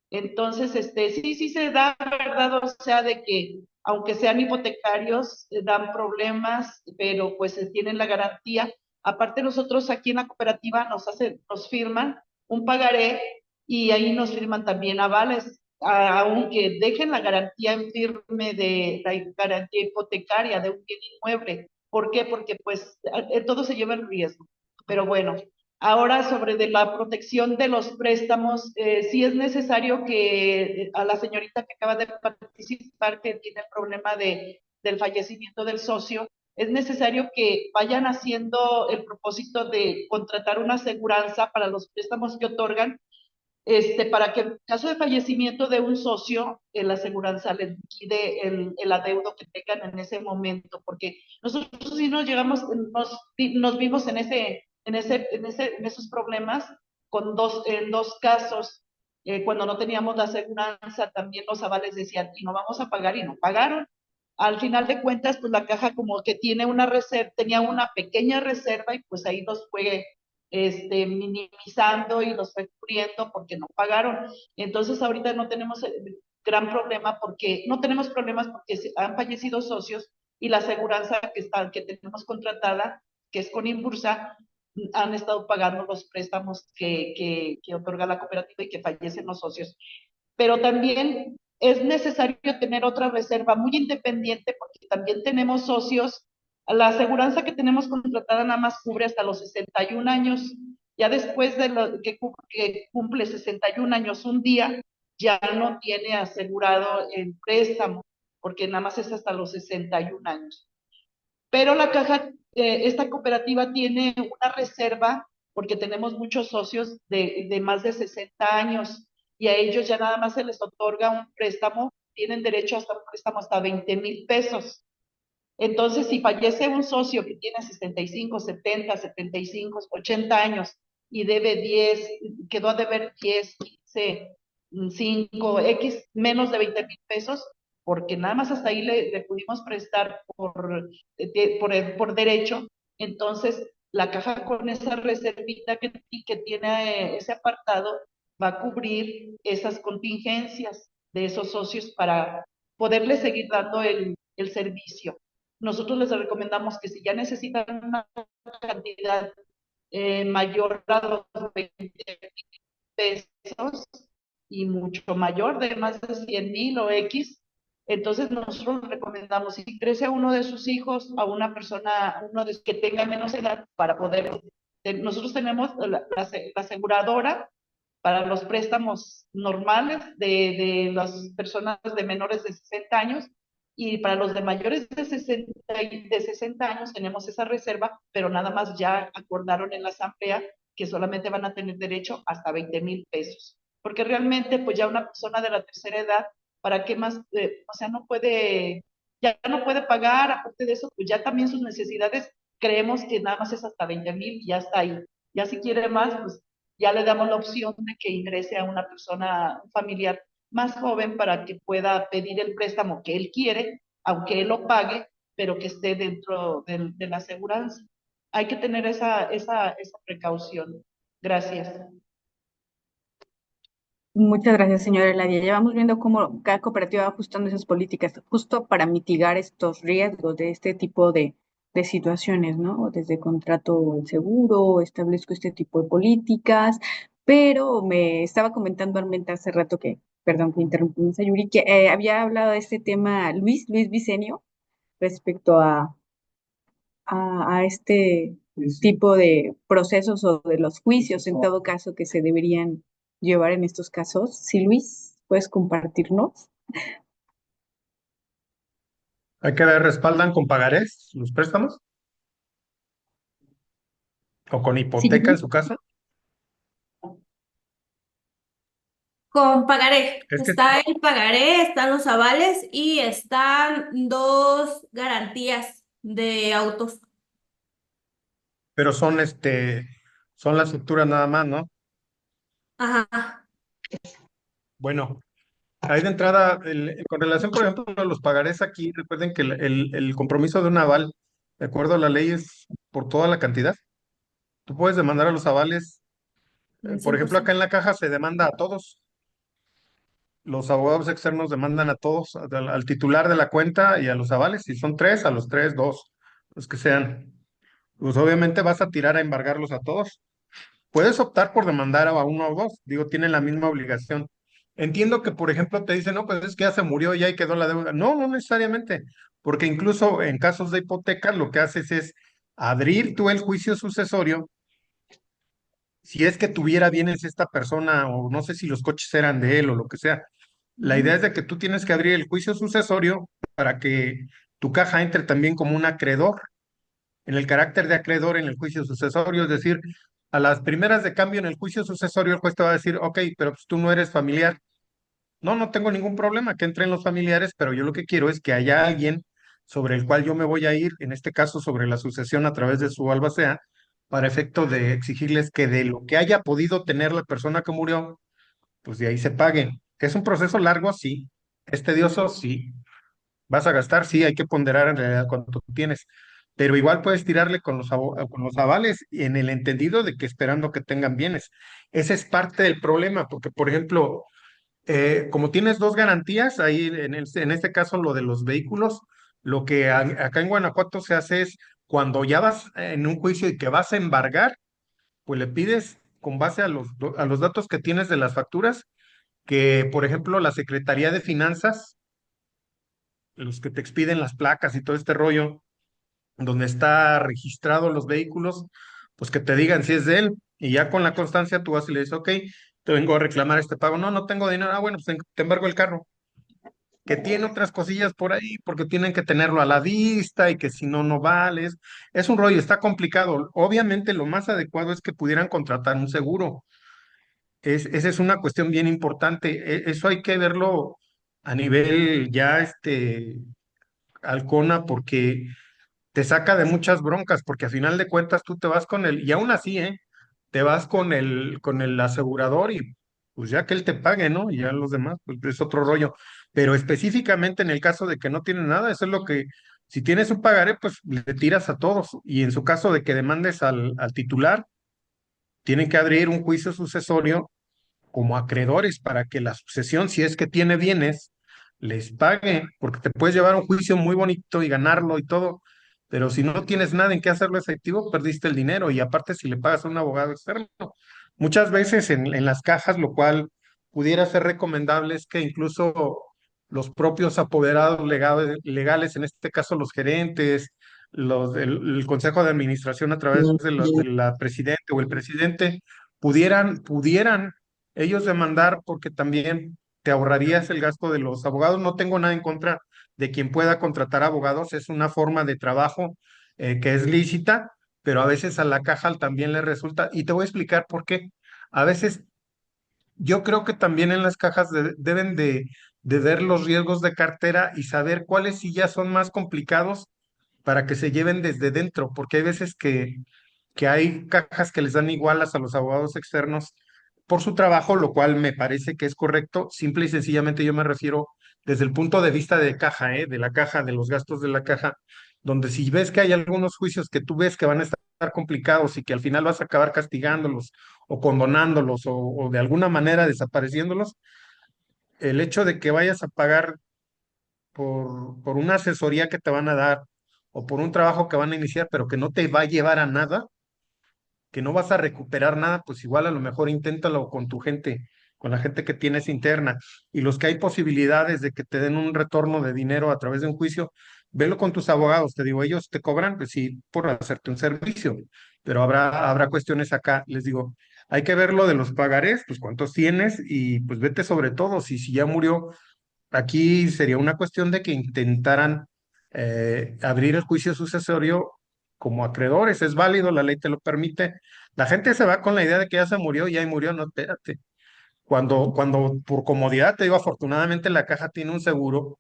Entonces, sí se da, ¿verdad? O sea, de que aunque sean hipotecarios, dan problemas, pero pues tienen la garantía. Aparte, nosotros aquí en la cooperativa nos firman un pagaré y ahí nos firman también avales, aunque dejen la garantía en firme de la garantía hipotecaria de un bien inmueble. ¿Por qué? Porque pues todo se lleva el riesgo. Pero bueno, ahora sobre de la protección de los préstamos, sí es necesario que a la señorita que acaba de participar, que tiene el problema del fallecimiento del socio, es necesario que vayan haciendo el propósito de contratar una aseguranza para los préstamos que otorgan, para que en caso de fallecimiento de un socio, la aseguranza les liquide el adeudo que tengan en ese momento, porque nosotros sí nos llegamos, nos vimos en esos problemas en dos casos. Cuando no teníamos la aseguranza, también los avales decían, y no vamos a pagar, y no pagaron. Al final de cuentas, pues la caja como que tiene una reserva, tenía una pequeña reserva y pues ahí los fue minimizando y los fue cubriendo porque no pagaron. Entonces ahorita no tenemos gran problema porque no tenemos problemas porque han fallecido socios y la aseguranza que tenemos contratada, que es con Inbursa, han estado pagando los préstamos que otorga la cooperativa y que fallecen los socios. Pero también es necesario tener otra reserva muy independiente porque también tenemos socios. La aseguranza que tenemos contratada nada más cubre hasta los 61 años. Ya después de que cumple 61 años un día, ya no tiene asegurado el préstamo, porque nada más es hasta los 61 años. Pero la caja, esta cooperativa tiene una reserva, porque tenemos muchos socios de más de 60 años, y a ellos ya nada más se les otorga un préstamo, tienen derecho hasta un préstamo hasta 20,000 pesos. Entonces, si fallece un socio que tiene 65, 70, 75, 80 años y debe 10, quedó a deber 10, 15, 5, X, menos de 20,000 pesos, porque nada más hasta ahí le pudimos prestar por derecho, entonces la caja con esa reservita que tiene ese apartado va a cubrir esas contingencias de esos socios para poderles seguir dando el servicio. Nosotros les recomendamos que si ya necesitan una cantidad mayor a los 20,000 pesos y mucho mayor, de más de 100,000 o X, entonces nosotros recomendamos, si crece uno de sus hijos a una persona, que tenga menos edad, para poder, nosotros tenemos la aseguradora para los préstamos normales de las personas de menores de 60 años, y para los de mayores de 60 años tenemos esa reserva, pero nada más ya acordaron en la asamblea que solamente van a tener derecho hasta 20,000 pesos. Porque realmente, pues ya una persona de la tercera edad, ¿para qué más? O sea, ya no puede pagar, aparte de eso, pues ya también sus necesidades, creemos que nada más es hasta 20,000 y ya está ahí. Ya si quiere más, pues ya le damos la opción de que ingrese a una persona, un familiar más joven, para que pueda pedir el préstamo que él quiere, aunque él lo pague, pero que esté dentro de la aseguranza. Hay que tener esa precaución. Gracias. Muchas gracias, señora Eladia. Ya vamos viendo cómo cada cooperativa va ajustando esas políticas, justo para mitigar estos riesgos de este tipo de situaciones, ¿no? Desde contrato el seguro, establezco este tipo de políticas, pero me estaba comentando Armenta hace rato que, perdón que interrumpimos a Yuri, que había hablado de este tema Luis Vicenio, respecto a este tipo de procesos o de los juicios, en todo caso, que se deberían llevar en estos casos. Sí, Luis, ¿puedes compartirnos? Hay que ver, respaldan con pagarés los préstamos o con Sí, hipoteca en su caso. Con pagaré. Es que, Está el pagaré, están los avales y están dos garantías de autos. pero son las estructuras nada más, ¿no? Ajá. Bueno, ahí de entrada, con relación, por ejemplo, a los pagarés aquí, recuerden que el compromiso de un aval, de acuerdo a la ley, es por toda la cantidad. Tú puedes demandar a los avales, El por ejemplo, acá 100%. en la caja se demanda a todos. Los abogados externos demandan a todos, al titular de la cuenta y a los avales. Si son tres, a los tres, dos, los que sean. Pues obviamente vas a tirar a embargarlos a todos. Puedes optar por demandar a uno o dos, digo, tienen la misma obligación. Entiendo que, por ejemplo, te dicen, no, pues es que ya se murió y ahí quedó la deuda. No, no necesariamente, porque incluso en casos de hipoteca lo que haces es abrir tú el juicio sucesorio si es que tuviera bienes esta persona o no sé si los coches eran de él o lo que sea. La idea es de que tú tienes que abrir el juicio sucesorio para que tu caja entre también como un acreedor en el carácter de acreedor en el juicio sucesorio, es decir, a las primeras de cambio en el juicio sucesorio, el juez te va a decir, ok, pero pues tú no eres familiar. No, no tengo ningún problema que entren los familiares, pero yo lo que quiero es que haya alguien sobre el cual yo me voy a ir, en este caso sobre la sucesión a través de su albacea, para efecto de exigirles que de lo que haya podido tener la persona que murió, pues de ahí se pague. ¿Es un proceso largo? Sí. ¿Es tedioso? Sí. ¿Vas a gastar? Sí, hay que ponderar en realidad cuánto tienes. Pero igual puedes tirarle con con los avales en el entendido de que esperando que tengan bienes. Ese es parte del problema, porque, por ejemplo, como tienes dos garantías, ahí en este caso lo de los vehículos, lo que acá en Guanajuato se hace es cuando ya vas en un juicio y que vas a embargar, pues le pides con base a a los datos que tienes de las facturas, que, por ejemplo, la Secretaría de Finanzas, los que te expiden las placas y todo este rollo, donde está registrado los vehículos, pues que te digan si es de él. Y ya con la constancia tú vas y le dices, ok, te vengo a reclamar este pago. No, no tengo dinero. Ah, bueno, pues te embargo el carro. Que tiene otras cosillas por ahí, porque tienen que tenerlo a la vista y que si no, no vales. Es un rollo, está complicado. Obviamente lo más adecuado es que pudieran contratar un seguro. Esa es una cuestión bien importante. Eso hay que verlo a nivel ya Alcona, porque te saca de muchas broncas, porque a final de cuentas tú te vas con y aún así, te vas con el asegurador y pues ya que él te pague, ¿no? Y ya los demás, pues es otro rollo. Pero específicamente en el caso de que no tienen nada, eso es lo que, si tienes un pagaré, pues le tiras a todos. Y en su caso de que demandes al titular, tienen que abrir un juicio sucesorio como acreedores para que la sucesión, si es que tiene bienes, les pague, porque te puedes llevar un juicio muy bonito y ganarlo y todo, pero si no tienes nada en qué hacerlo efectivo, perdiste el dinero y aparte si le pagas a un abogado externo. Muchas veces en las cajas, lo cual pudiera ser recomendable es que incluso los propios apoderados legales, en este caso los gerentes, el consejo de administración a través de de la presidente o el presidente, pudieran ellos demandar porque también te ahorrarías el gasto de los abogados. No tengo nada en contra de quien pueda contratar abogados, es una forma de trabajo que es lícita, pero a veces a la caja también le resulta, y te voy a explicar por qué. A veces yo creo que también en las cajas deben de ver los riesgos de cartera y saber cuáles sí ya son más complicados para que se lleven desde dentro, porque hay veces que hay cajas que les dan igualas a los abogados externos por su trabajo, lo cual me parece que es correcto. Simple y sencillamente yo me refiero desde el punto de vista de caja, de la caja, de los gastos de la caja, donde si ves que hay algunos juicios que tú ves que van a estar estar complicados y que al final vas a acabar castigándolos o condonándolos o de alguna manera desapareciéndolos, el hecho de que vayas a pagar por una asesoría que te van a dar o por un trabajo que van a iniciar, pero que no te va a llevar a nada, que no vas a recuperar nada, pues igual a lo mejor inténtalo con tu gente, con la gente que tienes interna. Y los que hay posibilidades de que te den un retorno de dinero a través de un juicio, velo con tus abogados. Te digo, ellos te cobran, pues sí, por hacerte un servicio, pero habrá cuestiones acá. Les digo, hay que ver lo de los pagarés, pues cuántos tienes y pues vete sobre todo, si ya murió. Aquí sería una cuestión de que intentaran abrir el juicio sucesorio como acreedores. Es válido, la ley te lo permite. La gente se va con la idea de que ya se murió, ya murió, no, espérate. Cuando por comodidad, te digo, afortunadamente la caja tiene un seguro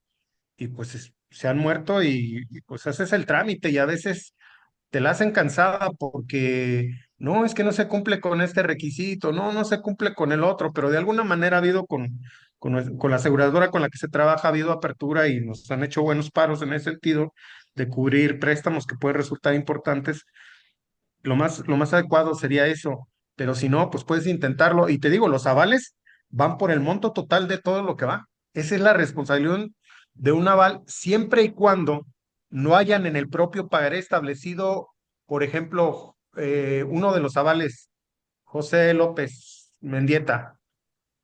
y pues se han muerto y pues haces el trámite y a veces te la hacen cansada porque no, es que no se cumple con este requisito, no se cumple con el otro, pero de alguna manera ha habido con la aseguradora con la que se trabaja, ha habido apertura y nos han hecho buenos paros en ese sentido de cubrir préstamos que pueden resultar importantes. Lo más adecuado sería eso, pero si no, pues puedes intentarlo. Y te digo, los avales van por el monto total de todo lo que va. Esa es la responsabilidad de un aval, siempre y cuando no hayan en el propio pagaré establecido, por ejemplo, uno de los avales, José López Mendieta,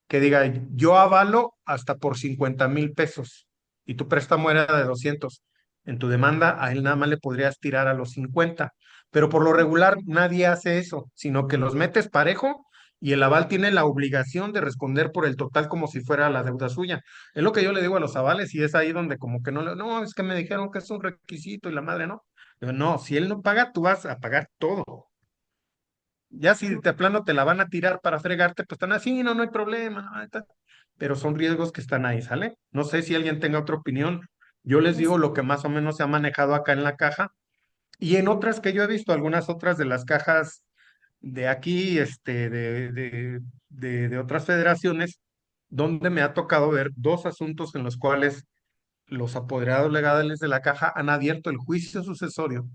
que diga, yo avalo hasta por 50,000 pesos y tu préstamo era de 200. En tu demanda a él nada más le podrías tirar a los 50, pero por lo regular nadie hace eso, sino que los metes parejo y el aval tiene la obligación de responder por el total como si fuera la deuda suya. Es lo que yo le digo a los avales y es ahí donde como que no, es que me dijeron que es un requisito y la madre no. Pero no, si él no paga, tú vas a pagar todo. Ya si de plano te la van a tirar para fregarte, pues están así, no hay problema, no, pero son riesgos que están ahí, ¿sale? No sé si alguien tenga otra opinión. Yo les digo lo que más o menos se ha manejado acá en la caja y en otras que yo he visto, algunas otras de las cajas de aquí, de otras federaciones, donde me ha tocado ver dos asuntos en los cuales los apoderados legales de la caja han abierto el juicio sucesorio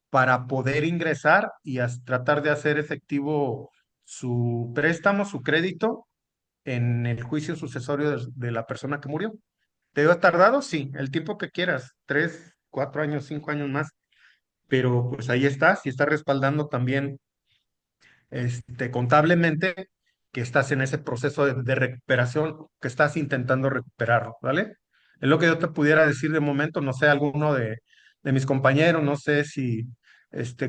para poder ingresar y tratar de hacer efectivo su préstamo, su crédito en el juicio sucesorio de la persona que murió. ¿Te dio tardado? Sí, el tiempo que quieras, 3, 4 años, 5 años más, pero pues ahí estás y estás respaldando también contablemente que estás en ese proceso de recuperación, que estás intentando recuperarlo, ¿vale? Es lo que yo te pudiera decir de momento, no sé, alguno de mis compañeros, no sé si,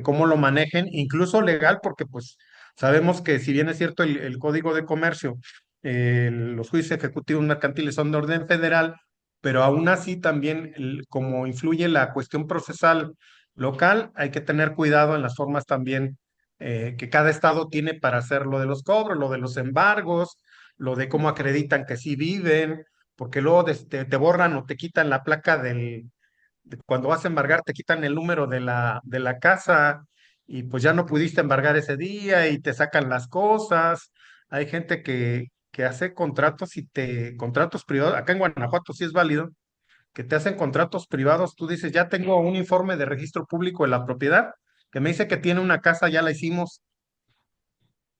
cómo lo manejen, incluso legal, porque pues sabemos que si bien es cierto el Código de Comercio, los juicios ejecutivos mercantiles son de orden federal, pero aún así también como influye la cuestión procesal local, hay que tener cuidado en las formas también que cada estado tiene para hacer lo de los cobros, lo de los embargos, lo de cómo acreditan que sí viven, porque luego te borran o te quitan la placa cuando vas a embargar, te quitan el número de la casa y pues ya no pudiste embargar ese día y te sacan las cosas. Hay gente que hace contratos contratos privados, acá en Guanajuato sí es válido, que te hacen contratos privados, tú dices, ya tengo un informe de registro público de la propiedad que me dice que tiene una casa, ya la hicimos,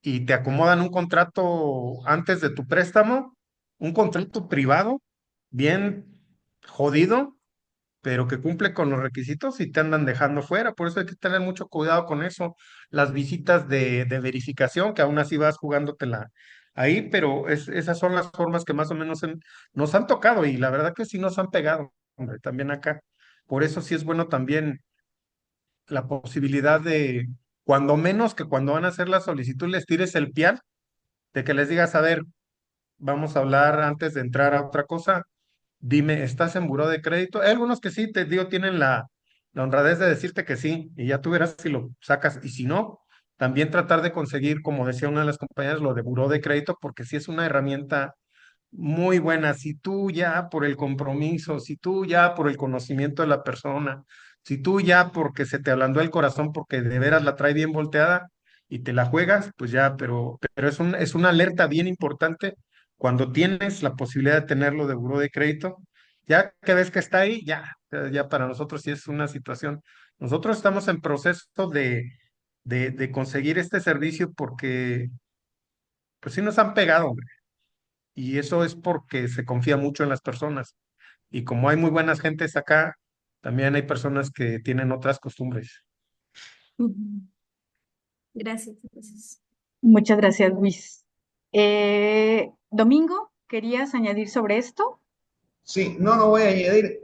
y te acomodan un contrato antes de tu préstamo, un contrato privado, bien jodido, pero que cumple con los requisitos y te andan dejando fuera. Por eso hay que tener mucho cuidado con eso. Las visitas de verificación, que aún así vas jugándotela ahí, pero esas son las formas que más o menos nos han tocado y la verdad que sí nos han pegado, hombre, también acá. Por eso sí es bueno también la posibilidad de, cuando menos que cuando van a hacer la solicitud, les tires el pial, de que les digas, a ver, vamos a hablar antes de entrar a otra cosa. Dime, ¿estás en buró de crédito? Hay algunos que sí, te digo, tienen la honradez de decirte que sí, y ya tú verás si lo sacas. Y si no, también tratar de conseguir, como decía una de las compañeras, lo de buró de crédito, porque sí es una herramienta muy buena. Si tú ya por el compromiso, si tú ya por el conocimiento de la persona, si tú ya porque se te ablandó el corazón, porque de veras la trae bien volteada y te la juegas, pues ya, pero es una alerta bien importante cuando tienes la posibilidad de tenerlo de buró de crédito. Ya que ves que está ahí, ya para nosotros sí es una situación Nosotros estamos en proceso de conseguir este servicio porque, pues sí nos han pegado, hombre. Y eso es porque se confía mucho en las personas. Y como hay muy buenas gentes acá, también hay personas que tienen otras costumbres. Ujú. Gracias, gracias. Muchas gracias, Luis. Domingo, ¿querías añadir sobre esto? Sí, no voy a añadir.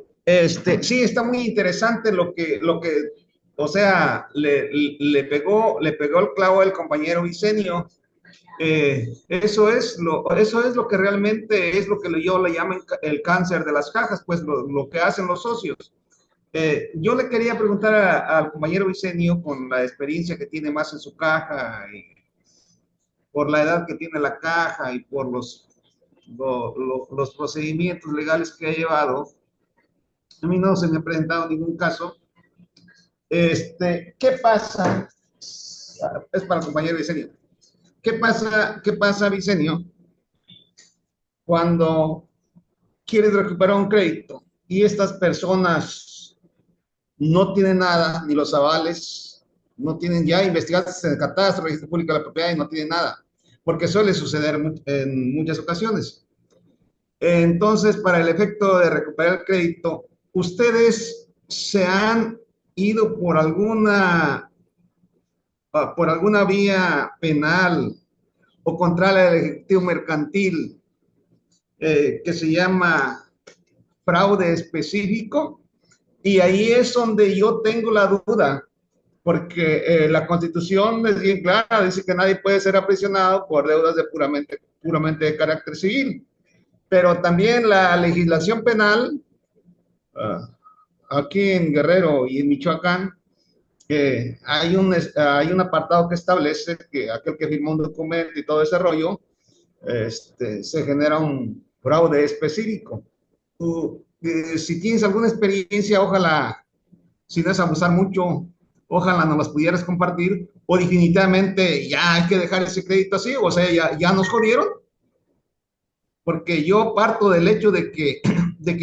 Sí, está muy interesante o sea, le pegó el clavo el compañero Vicenio. Eso es lo que realmente es lo que yo le llamo el cáncer de las cajas, pues lo que hacen los socios. Yo le quería preguntar al compañero Vicenio, con la experiencia que tiene más en su caja, y por la edad que tiene la caja y por los procedimientos legales que ha llevado, a mí no se me ha presentado ningún caso. ¿Qué pasa? Es para el compañero Vicenio. Qué pasa, Vicenio, cuando quieres recuperar un crédito y estas personas no tienen nada, ni los avales, no tienen ya investigados en el catastro, registro público de la propiedad y no tienen nada? Porque suele suceder en muchas ocasiones. Entonces, para el efecto de recuperar el crédito, ¿ustedes se han ido por alguna vía penal o contra el Ejecutivo Mercantil que se llama fraude específico? Y ahí es donde yo tengo la duda, porque la Constitución es bien clara, dice que nadie puede ser aprisionado por deudas puramente de carácter civil, pero también la legislación penal, uh, aquí en Guerrero y en Michoacán, hay un apartado que establece que aquel que firmó un documento y todo ese rollo, se genera un fraude específico. Si tienes alguna experiencia, ojalá, si no es abusar mucho, ojalá nos las pudieras compartir, o definitivamente ya hay que dejar ese crédito así, o sea, ya nos jodieron, porque yo parto del hecho de que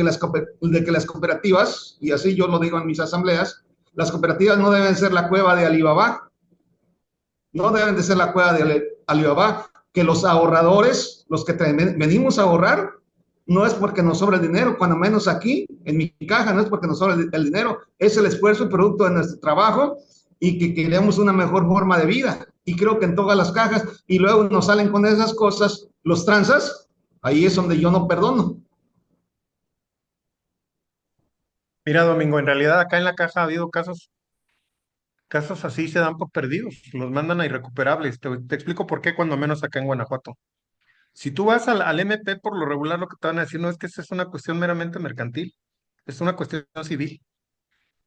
las cooperativas, y así yo lo digo en mis asambleas, las cooperativas no deben ser la cueva de Alibaba, no deben de ser la cueva de Alibaba, que los ahorradores, los que venimos a ahorrar, no es porque nos sobra el dinero, cuando menos aquí, en mi caja, no es porque nos sobra el dinero, es el esfuerzo y producto de nuestro trabajo y que queremos una mejor forma de vida. Y creo que en todas las cajas, y luego nos salen con esas cosas, los tranzas, ahí es donde yo no perdono. Mira, Domingo, en realidad acá en la caja ha habido casos así se dan por perdidos, los mandan a irrecuperables. Te explico por qué, cuando menos acá en Guanajuato. Si tú vas al MP, por lo regular lo que te van a decir no es que esa es una cuestión meramente mercantil, es una cuestión civil,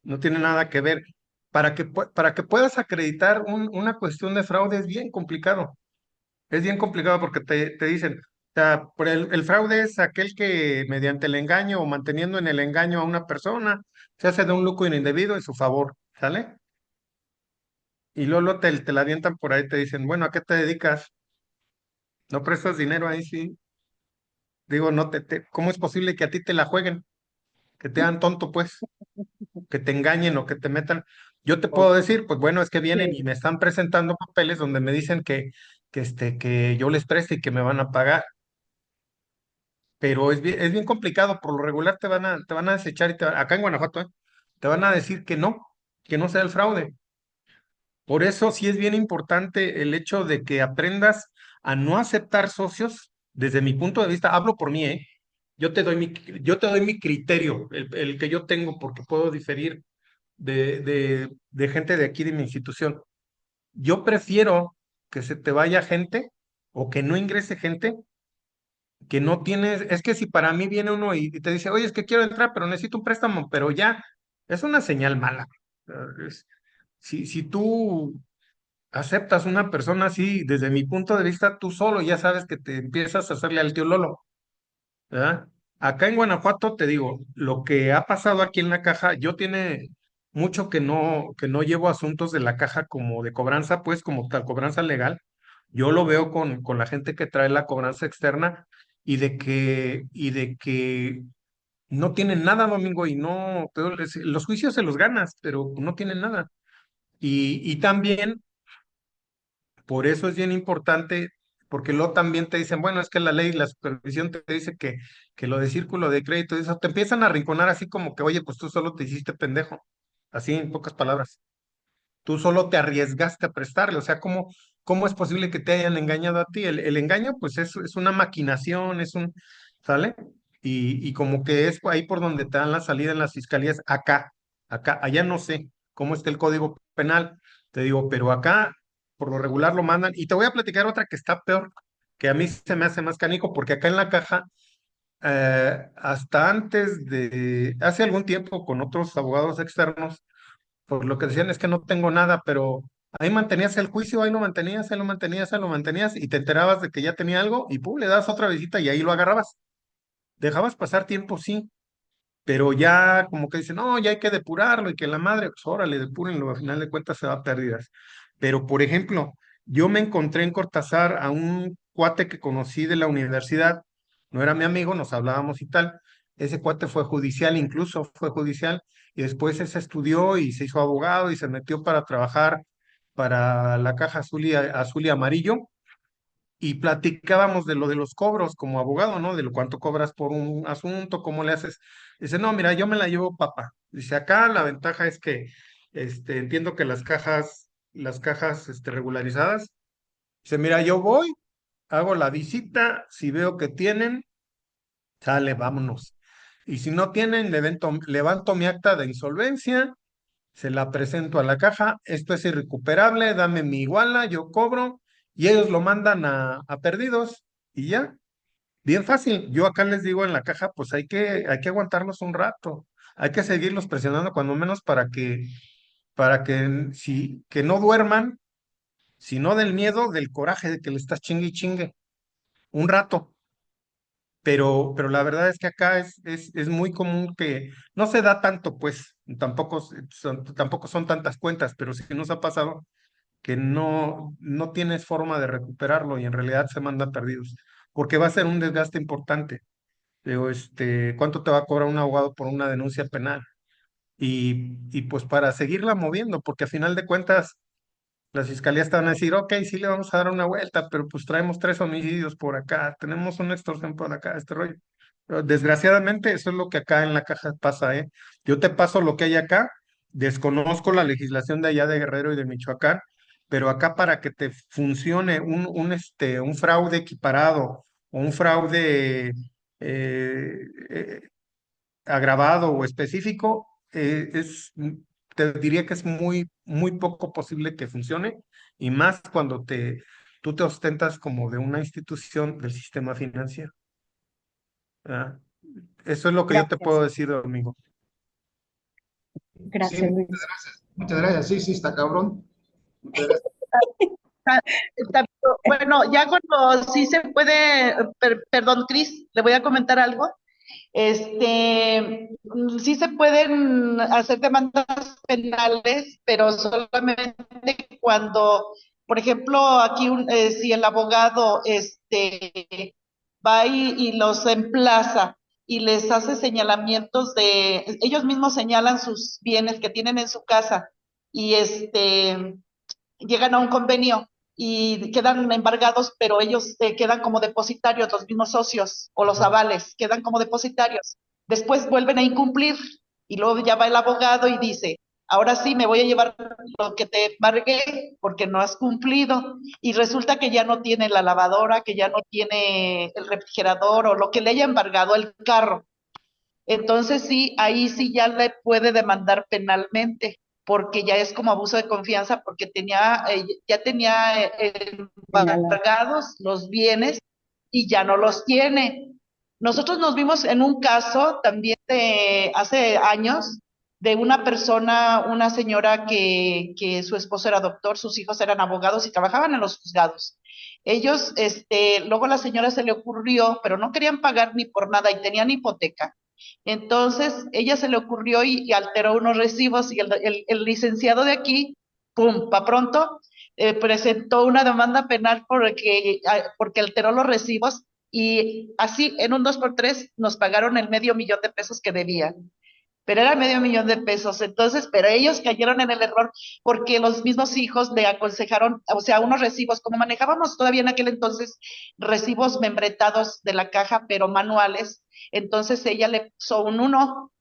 no tiene nada que ver. Para que puedas acreditar una cuestión de fraude es bien complicado porque te dicen, o sea, el fraude es aquel que mediante el engaño o manteniendo en el engaño a una persona se hace de un lucro indebido en su favor, ¿sale? Y luego te la avientan por ahí, te dicen, bueno, ¿a qué te dedicas? ¿No prestas dinero ahí? Sí. Digo, no ¿cómo es posible que a ti te la jueguen? Que te hagan tonto, pues, que te engañen o que te metan. Yo te puedo decir, pues bueno, es que vienen y me están presentando papeles donde me dicen que yo les preste y que me van a pagar. Pero es bien complicado, por lo regular te van a desechar acá en Guanajuato, te van a decir que no sea el fraude. Por eso sí es bien importante el hecho de que aprendas a no aceptar socios. Desde mi punto de vista, hablo por mí, ¿eh? Yo te doy mi criterio, el que yo tengo, porque puedo diferir de gente de aquí, de mi institución. Yo prefiero que se te vaya gente o que no ingrese gente que no tienes. Es que si para mí viene uno y te dice, oye, es que quiero entrar, pero necesito un préstamo, pero ya, es una señal mala. Si tú aceptas una persona así, desde mi punto de vista, tú solo ya sabes que te empiezas a hacerle al tío Lolo, ¿verdad? Acá en Guanajuato, te digo, lo que ha pasado aquí en la caja, yo tiene mucho que no llevo asuntos de la caja como de cobranza, pues como tal cobranza legal. Yo lo veo con la gente que trae la cobranza externa y de que no tienen nada, Domingo, y no, los juicios se los ganas, pero no tienen nada. Y también, por eso es bien importante, porque luego también te dicen, bueno, es que la ley, la supervisión te dice que lo de círculo de crédito, eso, te empiezan a arrinconar así como que, oye, pues tú solo te hiciste pendejo, así en pocas palabras. Tú solo te arriesgaste a prestarle, o sea, ¿cómo es posible que te hayan engañado a ti? El engaño, pues es una maquinación, ¿sale? Y como que es ahí por donde te dan la salida en las fiscalías, allá no sé cómo está el Código Penal, te digo, pero acá por lo regular lo mandan. Y te voy a platicar otra que está peor, que a mí se me hace más canijo, porque acá en la caja, hasta hace algún tiempo con otros abogados externos, por lo que decían es que no tengo nada, pero ahí mantenías el juicio, ahí lo mantenías, ahí lo mantenías, ahí lo mantenías, y te enterabas de que ya tenía algo, y pum, le das otra visita y ahí lo agarrabas. Dejabas pasar tiempo, sí, pero ya como que dicen, no, ya hay que depurarlo, y que la madre, pues órale, depúrenlo, al final de cuentas se va a pérdidas. Pero, por ejemplo, yo me encontré en Cortázar a un cuate que conocí de la universidad, no era mi amigo, nos hablábamos y tal. Ese cuate fue judicial, incluso fue judicial, y después se estudió y se hizo abogado y se metió para trabajar para la caja azul y amarillo, y platicábamos de lo de los cobros como abogado, ¿no? De lo cuánto cobras por un asunto, cómo le haces. Dice, no, mira, yo me la llevo papa. Dice, acá la ventaja es que entiendo que las cajas regularizadas. Dice, mira, yo voy, hago la visita, si veo que tienen, sale, vámonos. Y si no tienen, levanto mi acta de insolvencia, se la presento a la caja, esto es irrecuperable, dame mi iguala, yo cobro, y ellos lo mandan a perdidos, y ya, bien fácil. Yo acá les digo en la caja, pues hay que aguantarlos un rato, hay que seguirlos presionando cuando menos para que, que no duerman, sino del miedo, del coraje de que le estás chingue y chingue, un rato. Pero la verdad es que acá es muy común que no se da tanto, pues tampoco son tantas cuentas, pero sí nos ha pasado que no tienes forma de recuperarlo y en realidad se manda perdidos, porque va a ser un desgaste importante. Digo, ¿cuánto te va a cobrar un abogado por una denuncia penal? Y pues para seguirla moviendo, porque a final de cuentas las fiscalías te van a decir, ok, sí le vamos a dar una vuelta, pero pues traemos 3 homicidios por acá, tenemos una extorsión por acá, este rollo. Pero desgraciadamente, eso es lo que acá en la caja pasa, ¿eh? Yo te paso lo que hay acá, desconozco la legislación de allá de Guerrero y de Michoacán, pero acá para que te funcione un fraude equiparado o un fraude eh, eh, agravado o específico, te diría que es muy, muy poco posible que funcione, y más cuando tú te ostentas como de una institución del sistema financiero. ¿Verdad? Eso es lo que yo te Gracias, puedo decir, Domingo. Sí, gracias, Luis. muchas gracias. Sí, sí, está cabrón. Muchas gracias. Bueno, ya cuando sí se puede, perdón, Cris, le voy a comentar algo. Sí se pueden hacer demandas penales, pero solamente cuando, por ejemplo, aquí si el abogado va y los emplaza y les hace señalamientos ellos mismos señalan sus bienes que tienen en su casa y llegan a un convenio y quedan embargados, pero ellos quedan como depositarios, los mismos socios o los avales quedan como depositarios. Después vuelven a incumplir y luego ya va el abogado y dice, ahora sí me voy a llevar lo que te embargué porque no has cumplido. Y resulta que ya no tiene la lavadora, que ya no tiene el refrigerador o lo que le haya embargado el carro. Entonces sí, ahí sí ya le puede demandar penalmente, porque ya es como abuso de confianza, porque ya tenía Señala. embargados los bienes y ya no los tiene. Nosotros nos vimos en un caso también de hace años de una persona, una señora que su esposo era doctor, sus hijos eran abogados y trabajaban en los juzgados. Ellos, luego a la señora se le ocurrió, pero no querían pagar ni por nada y tenían hipoteca. Entonces, ella se le ocurrió y alteró unos recibos y el licenciado de aquí, pum, pa' pronto, presentó una demanda penal porque alteró los recibos y así en un 2x3 nos pagaron el $500,000 que debían. Pero era $500,000. Entonces, pero ellos cayeron en el error porque los mismos hijos le aconsejaron, o sea, unos recibos, como manejábamos todavía en aquel entonces, recibos membretados de la caja, pero manuales, entonces ella le puso un 1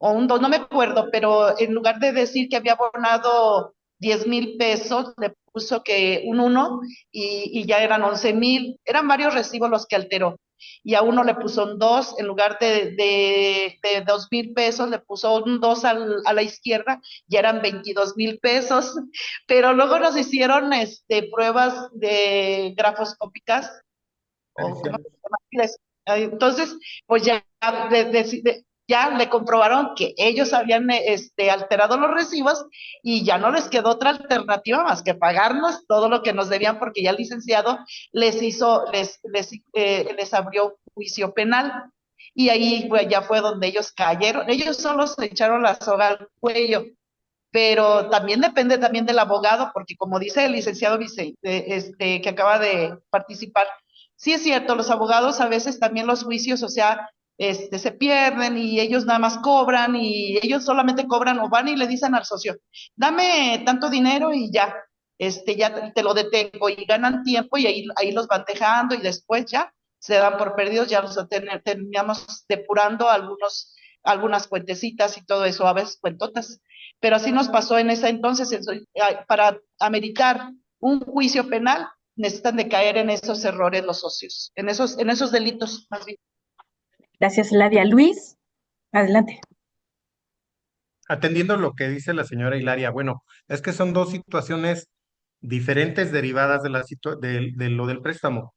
o un 2, no me acuerdo, pero en lugar de decir que había abonado $10,000, le puso que un 1 y ya eran 11,000, eran varios recibos los que alteró. Y a uno le puso un 2, en lugar de $2,000, le puso un 2 a la izquierda, ya eran $22,000. Pero luego nos hicieron pruebas de grafoscópicas, o ¿cómo se llama? Entonces, pues ya, ya le comprobaron que ellos habían alterado los recibos y ya no les quedó otra alternativa más que pagarnos todo lo que nos debían, porque ya el licenciado les abrió un juicio penal. Y ahí pues, ya fue donde ellos cayeron. Ellos solo se echaron la soga al cuello, pero también depende también del abogado, porque como dice el licenciado que acaba de participar, sí es cierto, los abogados a veces también los juicios, o sea, se pierden y ellos nada más cobran y ellos solamente cobran o van y le dicen al socio, dame tanto dinero y ya, ya te lo detengo y ganan tiempo y ahí los van dejando y después ya se dan por perdidos, ya los terminamos depurando algunas cuentecitas y todo eso, a veces cuentotas. Pero así nos pasó en ese entonces, para ameritar un juicio penal, necesitan de caer en esos errores los socios, en esos delitos más bien. Gracias, Ladia. Luis, adelante. Atendiendo lo que dice la señora Hilaria, bueno, es que son dos situaciones diferentes derivadas de lo del préstamo.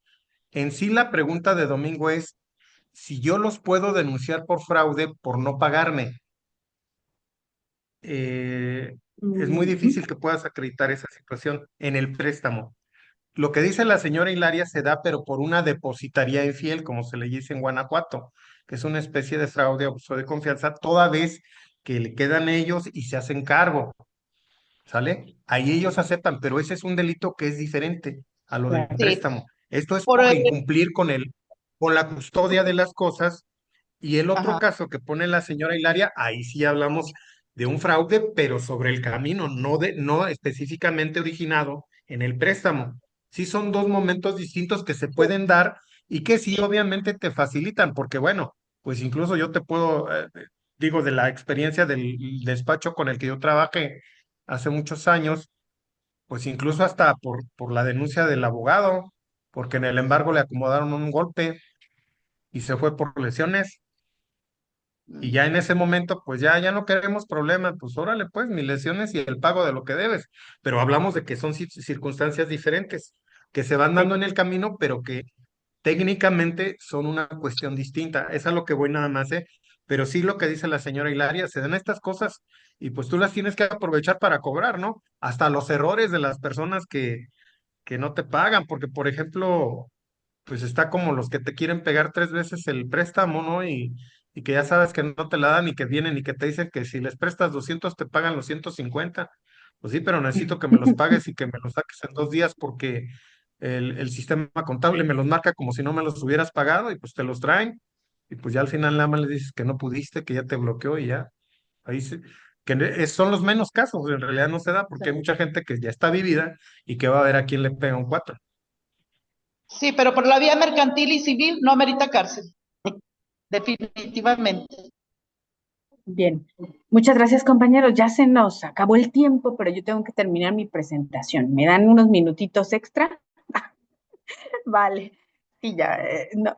En sí, la pregunta de Domingo es si yo los puedo denunciar por fraude por no pagarme. Es muy difícil que puedas acreditar esa situación en el préstamo. Lo que dice la señora Hilaria se da, pero por una depositaría infiel, como se le dice en Guanajuato, que es una especie de fraude, abuso de confianza, toda vez que le quedan ellos y se hacen cargo, ¿sale? Ahí ellos aceptan, pero ese es un delito que es diferente a lo del Sí. préstamo. Esto es Por por incumplir con la custodia de las cosas. Y el otro Ajá. caso que pone la señora Hilaria, ahí sí hablamos de un fraude, pero sobre el camino, no específicamente originado en el préstamo. Sí son dos momentos distintos que se pueden dar y que sí obviamente te facilitan, porque bueno, pues incluso yo te puedo, digo, de la experiencia del despacho con el que yo trabajé hace muchos años, pues incluso hasta por la denuncia del abogado, porque en el embargo le acomodaron un golpe y se fue por lesiones. Y ya en ese momento, pues ya no queremos problemas, pues órale, pues, mis lesiones y el pago de lo que debes. Pero hablamos de que son circunstancias diferentes, que se van dando en el camino, pero que técnicamente son una cuestión distinta. Es a lo que voy nada más, ¿eh? Pero sí lo que dice la señora Hilaria, se dan estas cosas y pues tú las tienes que aprovechar para cobrar, ¿no? Hasta los errores de las personas que no te pagan, porque por ejemplo pues está como los que te quieren pegar 3 veces el préstamo, ¿no? Y que ya sabes que no te la dan y que vienen y que te dicen que si les prestas 200 te pagan los 150. Pues sí, pero necesito que me los pagues y que me los saques en 2 días porque el sistema contable me los marca como si no me los hubieras pagado y pues te los traen. Y pues ya al final nada más le dices que no pudiste, que ya te bloqueó y ya. Ahí sí, son los menos casos, en realidad no se da porque hay mucha gente que ya está vivida y que va a ver a quién le pega un 4. Sí, pero por la vía mercantil y civil no amerita cárcel. Definitivamente. Bien, muchas gracias compañeros. Ya se nos acabó el tiempo, pero yo tengo que terminar mi presentación. ¿Me dan unos minutitos extra? Vale, sí, ya,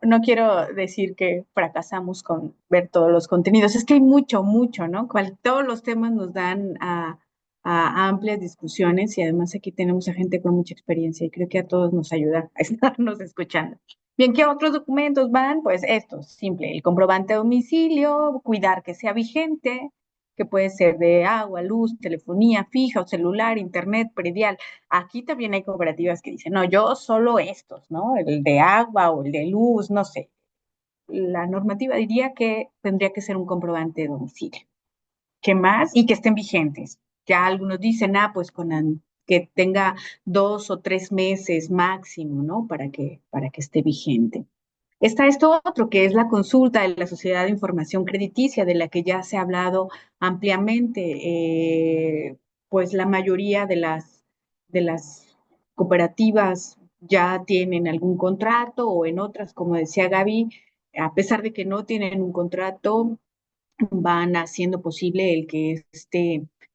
no quiero decir que fracasamos con ver todos los contenidos. Es que hay mucho, mucho, ¿no? Todos los temas nos dan a amplias discusiones y además aquí tenemos a gente con mucha experiencia y creo que a todos nos ayuda a estarnos escuchando. Bien, ¿qué otros documentos van? Pues estos, simple, el comprobante de domicilio, cuidar que sea vigente, que puede ser de agua, luz, telefonía fija o celular, internet, predial. Aquí también hay cooperativas que dicen, no, yo solo estos, ¿no? El de agua o el de luz, no sé. La normativa diría que tendría que ser un comprobante de domicilio. ¿Qué más? Y que estén vigentes. Ya algunos dicen, pues que tenga 2 o 3 meses máximo, ¿no? Para que esté vigente. Está esto otro, que es la consulta de la Sociedad de Información Crediticia, de la que ya se ha hablado ampliamente. Pues la mayoría de las cooperativas ya tienen algún contrato o en otras, como decía Gaby, a pesar de que no tienen un contrato, van haciendo posible el que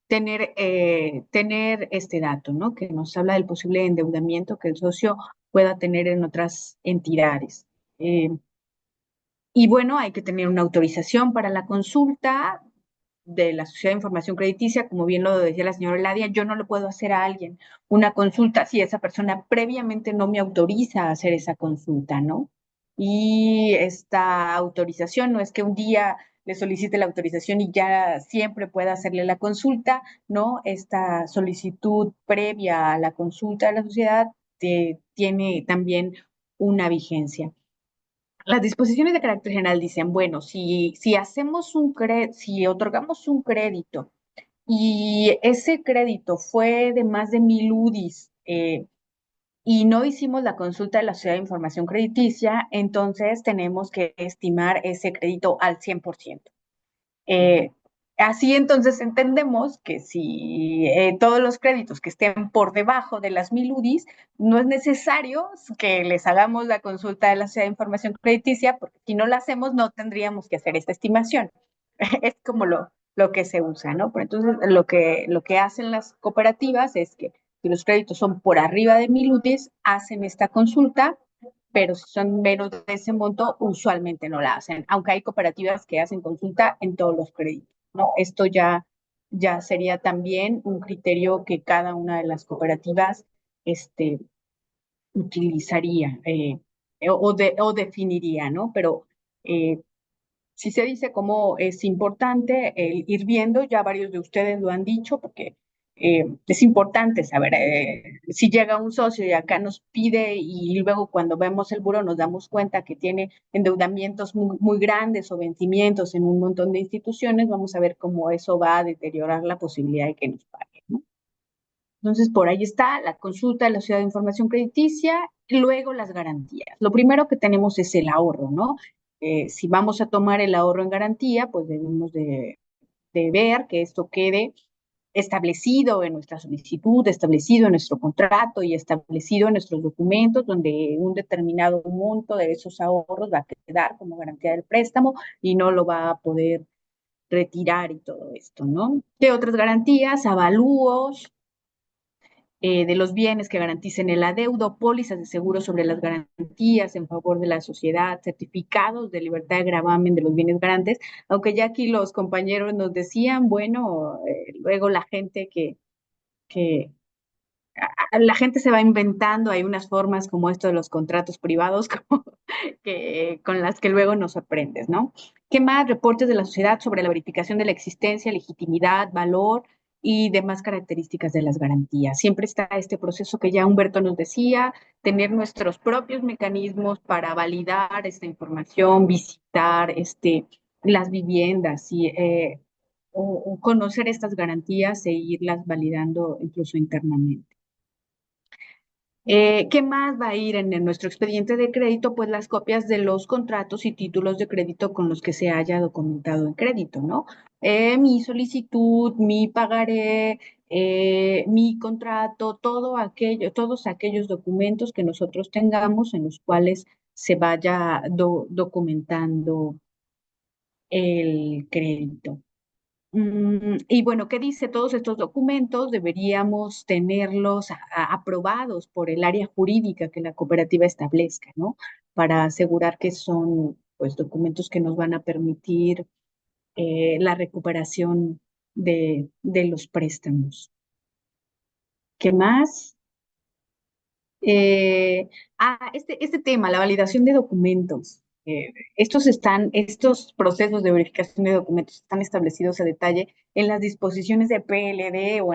tener este dato, ¿no? Que nos habla del posible endeudamiento que el socio pueda tener en otras entidades. Eh, y bueno, hay que tener una autorización para la consulta de la Sociedad de Información Crediticia, como bien lo decía la señora Eladia. Yo no lo puedo hacer a alguien una consulta si esa persona previamente no me autoriza a hacer esa consulta, ¿no? Y esta autorización no es que un día le solicite la autorización y ya siempre pueda hacerle la consulta, ¿no? Esta solicitud previa a la consulta de la sociedad tiene también una vigencia. Las disposiciones de carácter general dicen, bueno, si otorgamos un crédito y ese crédito fue de más de 1,000 UDIs, y no hicimos la consulta de la Sociedad de Información Crediticia, entonces tenemos que estimar ese crédito al 100%. Eh, Así entonces entendemos que si todos los créditos que estén por debajo de las 1,000 UDIs, no es necesario que les hagamos la consulta de la Sociedad de Información Crediticia, porque si no la hacemos no tendríamos que hacer esta estimación. Es como lo que se usa, ¿no? Pero entonces lo que hacen las cooperativas es que si los créditos son por arriba de 1,000 UDIs, hacen esta consulta, pero si son menos de ese monto, usualmente no la hacen, aunque hay cooperativas que hacen consulta en todos los créditos, ¿no? Esto ya sería también un criterio que cada una de las cooperativas utilizaría, o definiría, ¿no? Pero eh, si se dice cómo es importante el ir viendo, ya varios de ustedes lo han dicho, porque es importante saber si llega un socio y acá nos pide y luego cuando vemos el buro nos damos cuenta que tiene endeudamientos muy grandes o vencimientos en un montón de instituciones, vamos a ver cómo eso va a deteriorar la posibilidad de que nos paguen, ¿no? Entonces, por ahí está la consulta de la Sociedad de Información Crediticia, luego las garantías. Lo primero que tenemos es el ahorro, ¿no? Si vamos a tomar el ahorro en garantía, pues debemos de ver que esto quede establecido en nuestra solicitud, establecido en nuestro contrato y establecido en nuestros documentos, donde un determinado monto de esos ahorros va a quedar como garantía del préstamo y no lo va a poder retirar y todo esto, ¿no? ¿Qué otras garantías? Avalúos de los bienes que garanticen el adeudo, pólizas de seguro sobre las garantías en favor de la sociedad, certificados de libertad de gravamen de los bienes garantes, aunque ya aquí los compañeros nos decían, bueno, luego que la gente se va inventando, hay unas formas como esto de los contratos privados con las que luego nos sorprendes, ¿no? ¿Qué más? Reportes de la sociedad sobre la verificación de la existencia, legitimidad, valor y demás características de las garantías. Siempre está este proceso que ya Humberto nos decía, tener nuestros propios mecanismos para validar esta información, visitar las viviendas o conocer estas garantías e irlas validando incluso internamente. ¿Qué más va a ir en nuestro expediente de crédito? Pues las copias de los contratos y títulos de crédito con los que se haya documentado el crédito, ¿no? Mi solicitud, mi pagaré, mi contrato, todos aquellos documentos que nosotros tengamos en los cuales se vaya documentando el crédito. Y bueno, ¿qué dice? Todos estos documentos deberíamos tenerlos aprobados por el área jurídica que la cooperativa establezca, ¿no? Para asegurar que son, pues, documentos que nos van a permitir la recuperación de los préstamos. ¿Qué más? Este tema, la validación de documentos. Estos procesos de verificación de documentos están establecidos a detalle en las disposiciones de PLD o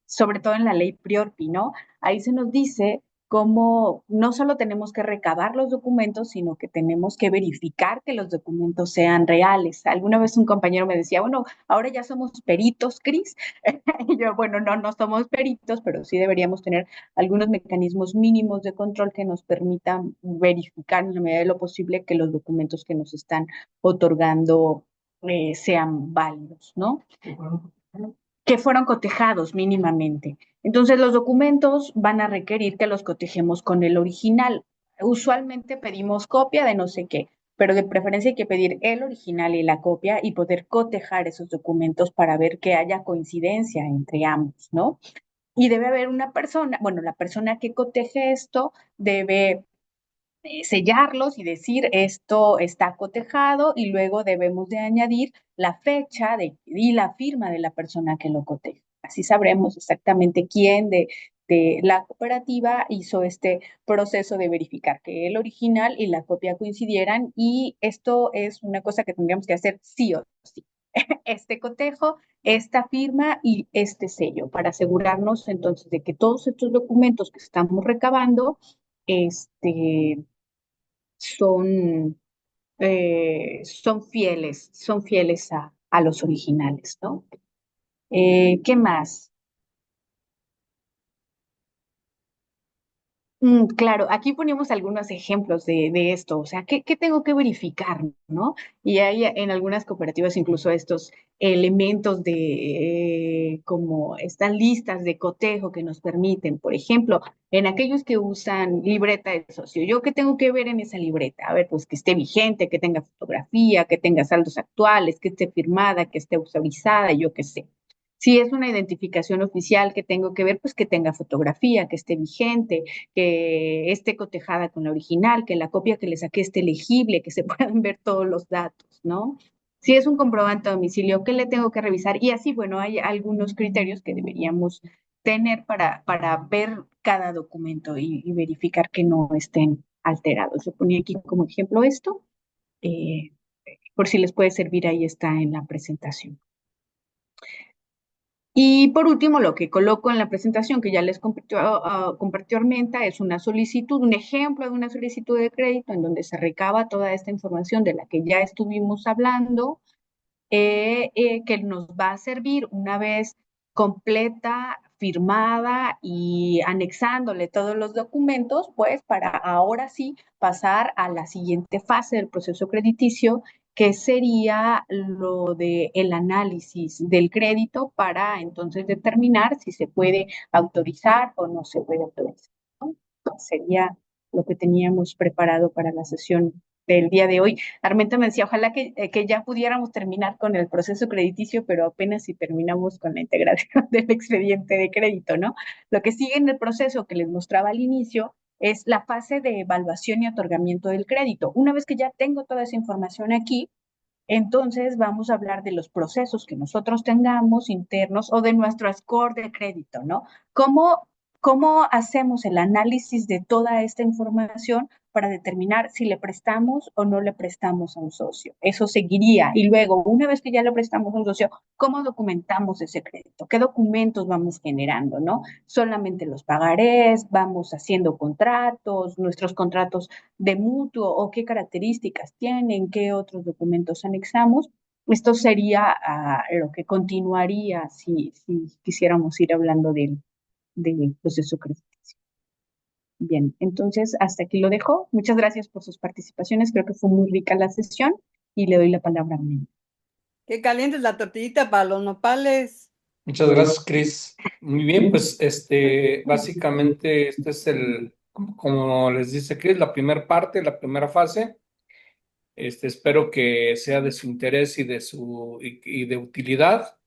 sobre todo en la ley Priorpi, ¿no? Ahí se nos dice cómo no solo tenemos que recabar los documentos, sino que tenemos que verificar que los documentos sean reales. Alguna vez un compañero me decía, bueno, ahora ya somos peritos, Cris. Y yo, bueno, no somos peritos, pero sí deberíamos tener algunos mecanismos mínimos de control que nos permitan verificar en la medida de lo posible que los documentos que nos están otorgando sean válidos, ¿no? Que fueron cotejados mínimamente. Entonces, los documentos van a requerir que los cotejemos con el original. Usualmente pedimos copia de no sé qué, pero de preferencia hay que pedir el original y la copia y poder cotejar esos documentos para ver que haya coincidencia entre ambos, ¿no? Y debe haber una persona, bueno, la persona que coteje esto debe sellarlos y decir esto está cotejado y luego debemos de añadir la fecha y la firma de la persona que lo coteja. Así sabremos exactamente quién de la cooperativa hizo este proceso de verificar que el original y la copia coincidieran y esto es una cosa que tendríamos que hacer sí o sí. Este cotejo, esta firma y este sello para asegurarnos entonces de que todos estos documentos que estamos recabando este, son, son fieles a los originales, ¿no? ¿Qué más? Claro, aquí ponemos algunos ejemplos de esto, o sea, ¿qué tengo que verificar, no? Y hay en algunas cooperativas incluso estos elementos de como estas listas de cotejo que nos permiten, por ejemplo, en aquellos que usan libreta de socio, ¿yo qué tengo que ver en esa libreta? A ver, pues que esté vigente, que tenga fotografía, que tenga saldos actuales, que esté firmada, que esté autorizada, yo qué sé. Si es una identificación oficial que tengo que ver, pues que tenga fotografía, que esté vigente, que esté cotejada con la original, que la copia que le saqué esté legible, que se puedan ver todos los datos, ¿no? Si es un comprobante de domicilio, ¿qué le tengo que revisar? Y así, bueno, hay algunos criterios que deberíamos tener para ver cada documento y verificar que no estén alterados. Yo ponía aquí como ejemplo esto, eh, por si les puede servir, ahí está en la presentación. Y por último, lo que coloco en la presentación que ya les compartió Armenta es una solicitud, un ejemplo de una solicitud de crédito en donde se recaba toda esta información de la que ya estuvimos hablando, que nos va a servir una vez completa, firmada y anexándole todos los documentos, pues para ahora sí pasar a la siguiente fase del proceso crediticio, que sería lo de el análisis del crédito para entonces determinar si se puede autorizar o no se puede autorizar, ¿no? Sería lo que teníamos preparado para la sesión del día de hoy. Armenta me decía, ojalá que ya pudiéramos terminar con el proceso crediticio, pero apenas si terminamos con la integración del expediente de crédito, ¿no? Lo que sigue en el proceso que les mostraba al inicio es la fase de evaluación y otorgamiento del crédito. Una vez que ya tengo toda esa información aquí, entonces vamos a hablar de los procesos que nosotros tengamos internos o de nuestro score de crédito, ¿no? ¿Cómo hacemos el análisis de toda esta información para determinar si le prestamos o no le prestamos a un socio? Eso seguiría. Y luego, una vez que ya le prestamos a un socio, ¿cómo documentamos ese crédito? ¿Qué documentos vamos generando, no? Solamente los pagarés, vamos haciendo contratos, nuestros contratos de mutuo o qué características tienen, qué otros documentos anexamos. Esto sería lo que continuaría si quisiéramos ir hablando del proceso crediticio. Bien, entonces hasta aquí lo dejo. Muchas gracias por sus participaciones. Creo que fue muy rica la sesión y le doy la palabra a Mel. Qué caliente es la tortillita para los nopales. Muchas gracias, Cris. Muy bien, pues básicamente este es como les dice Cris, la primera parte, la primera fase. Espero que sea de su interés y de utilidad.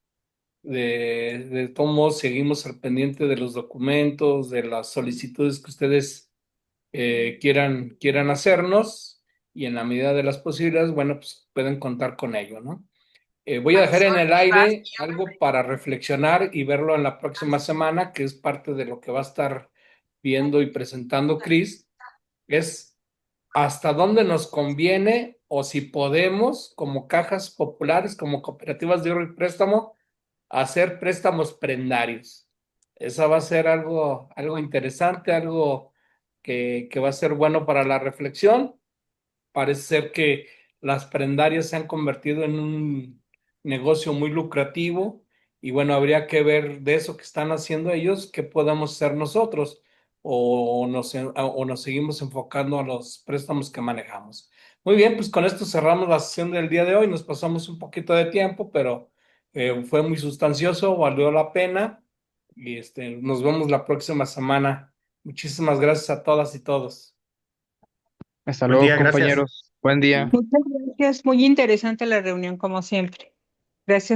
De todos modos, seguimos al pendiente de los documentos, de las solicitudes que ustedes quieran hacernos y en la medida de las posibilidades, bueno, pues pueden contar con ello, ¿no? Voy a dejar en el aire algo para reflexionar y verlo en la próxima semana, que es parte de lo que va a estar viendo y presentando Cris, es hasta dónde nos conviene o si podemos, como cajas populares, como cooperativas de ahorro y préstamo, hacer préstamos prendarios. Eso va a ser algo interesante, algo que va a ser bueno para la reflexión. Parece ser que las prendarias se han convertido en un negocio muy lucrativo y bueno, habría que ver de eso que están haciendo ellos, qué podemos hacer nosotros o nos seguimos enfocando a los préstamos que manejamos. Muy bien, pues con esto cerramos la sesión del día de hoy. Nos pasamos un poquito de tiempo, pero fue muy sustancioso, valió la pena y nos vemos la próxima semana. Muchísimas gracias a todas y todos. Hasta Buen luego, día, gracias. compañeros. Buen día. Muchas gracias, muy interesante la reunión como siempre. Gracias.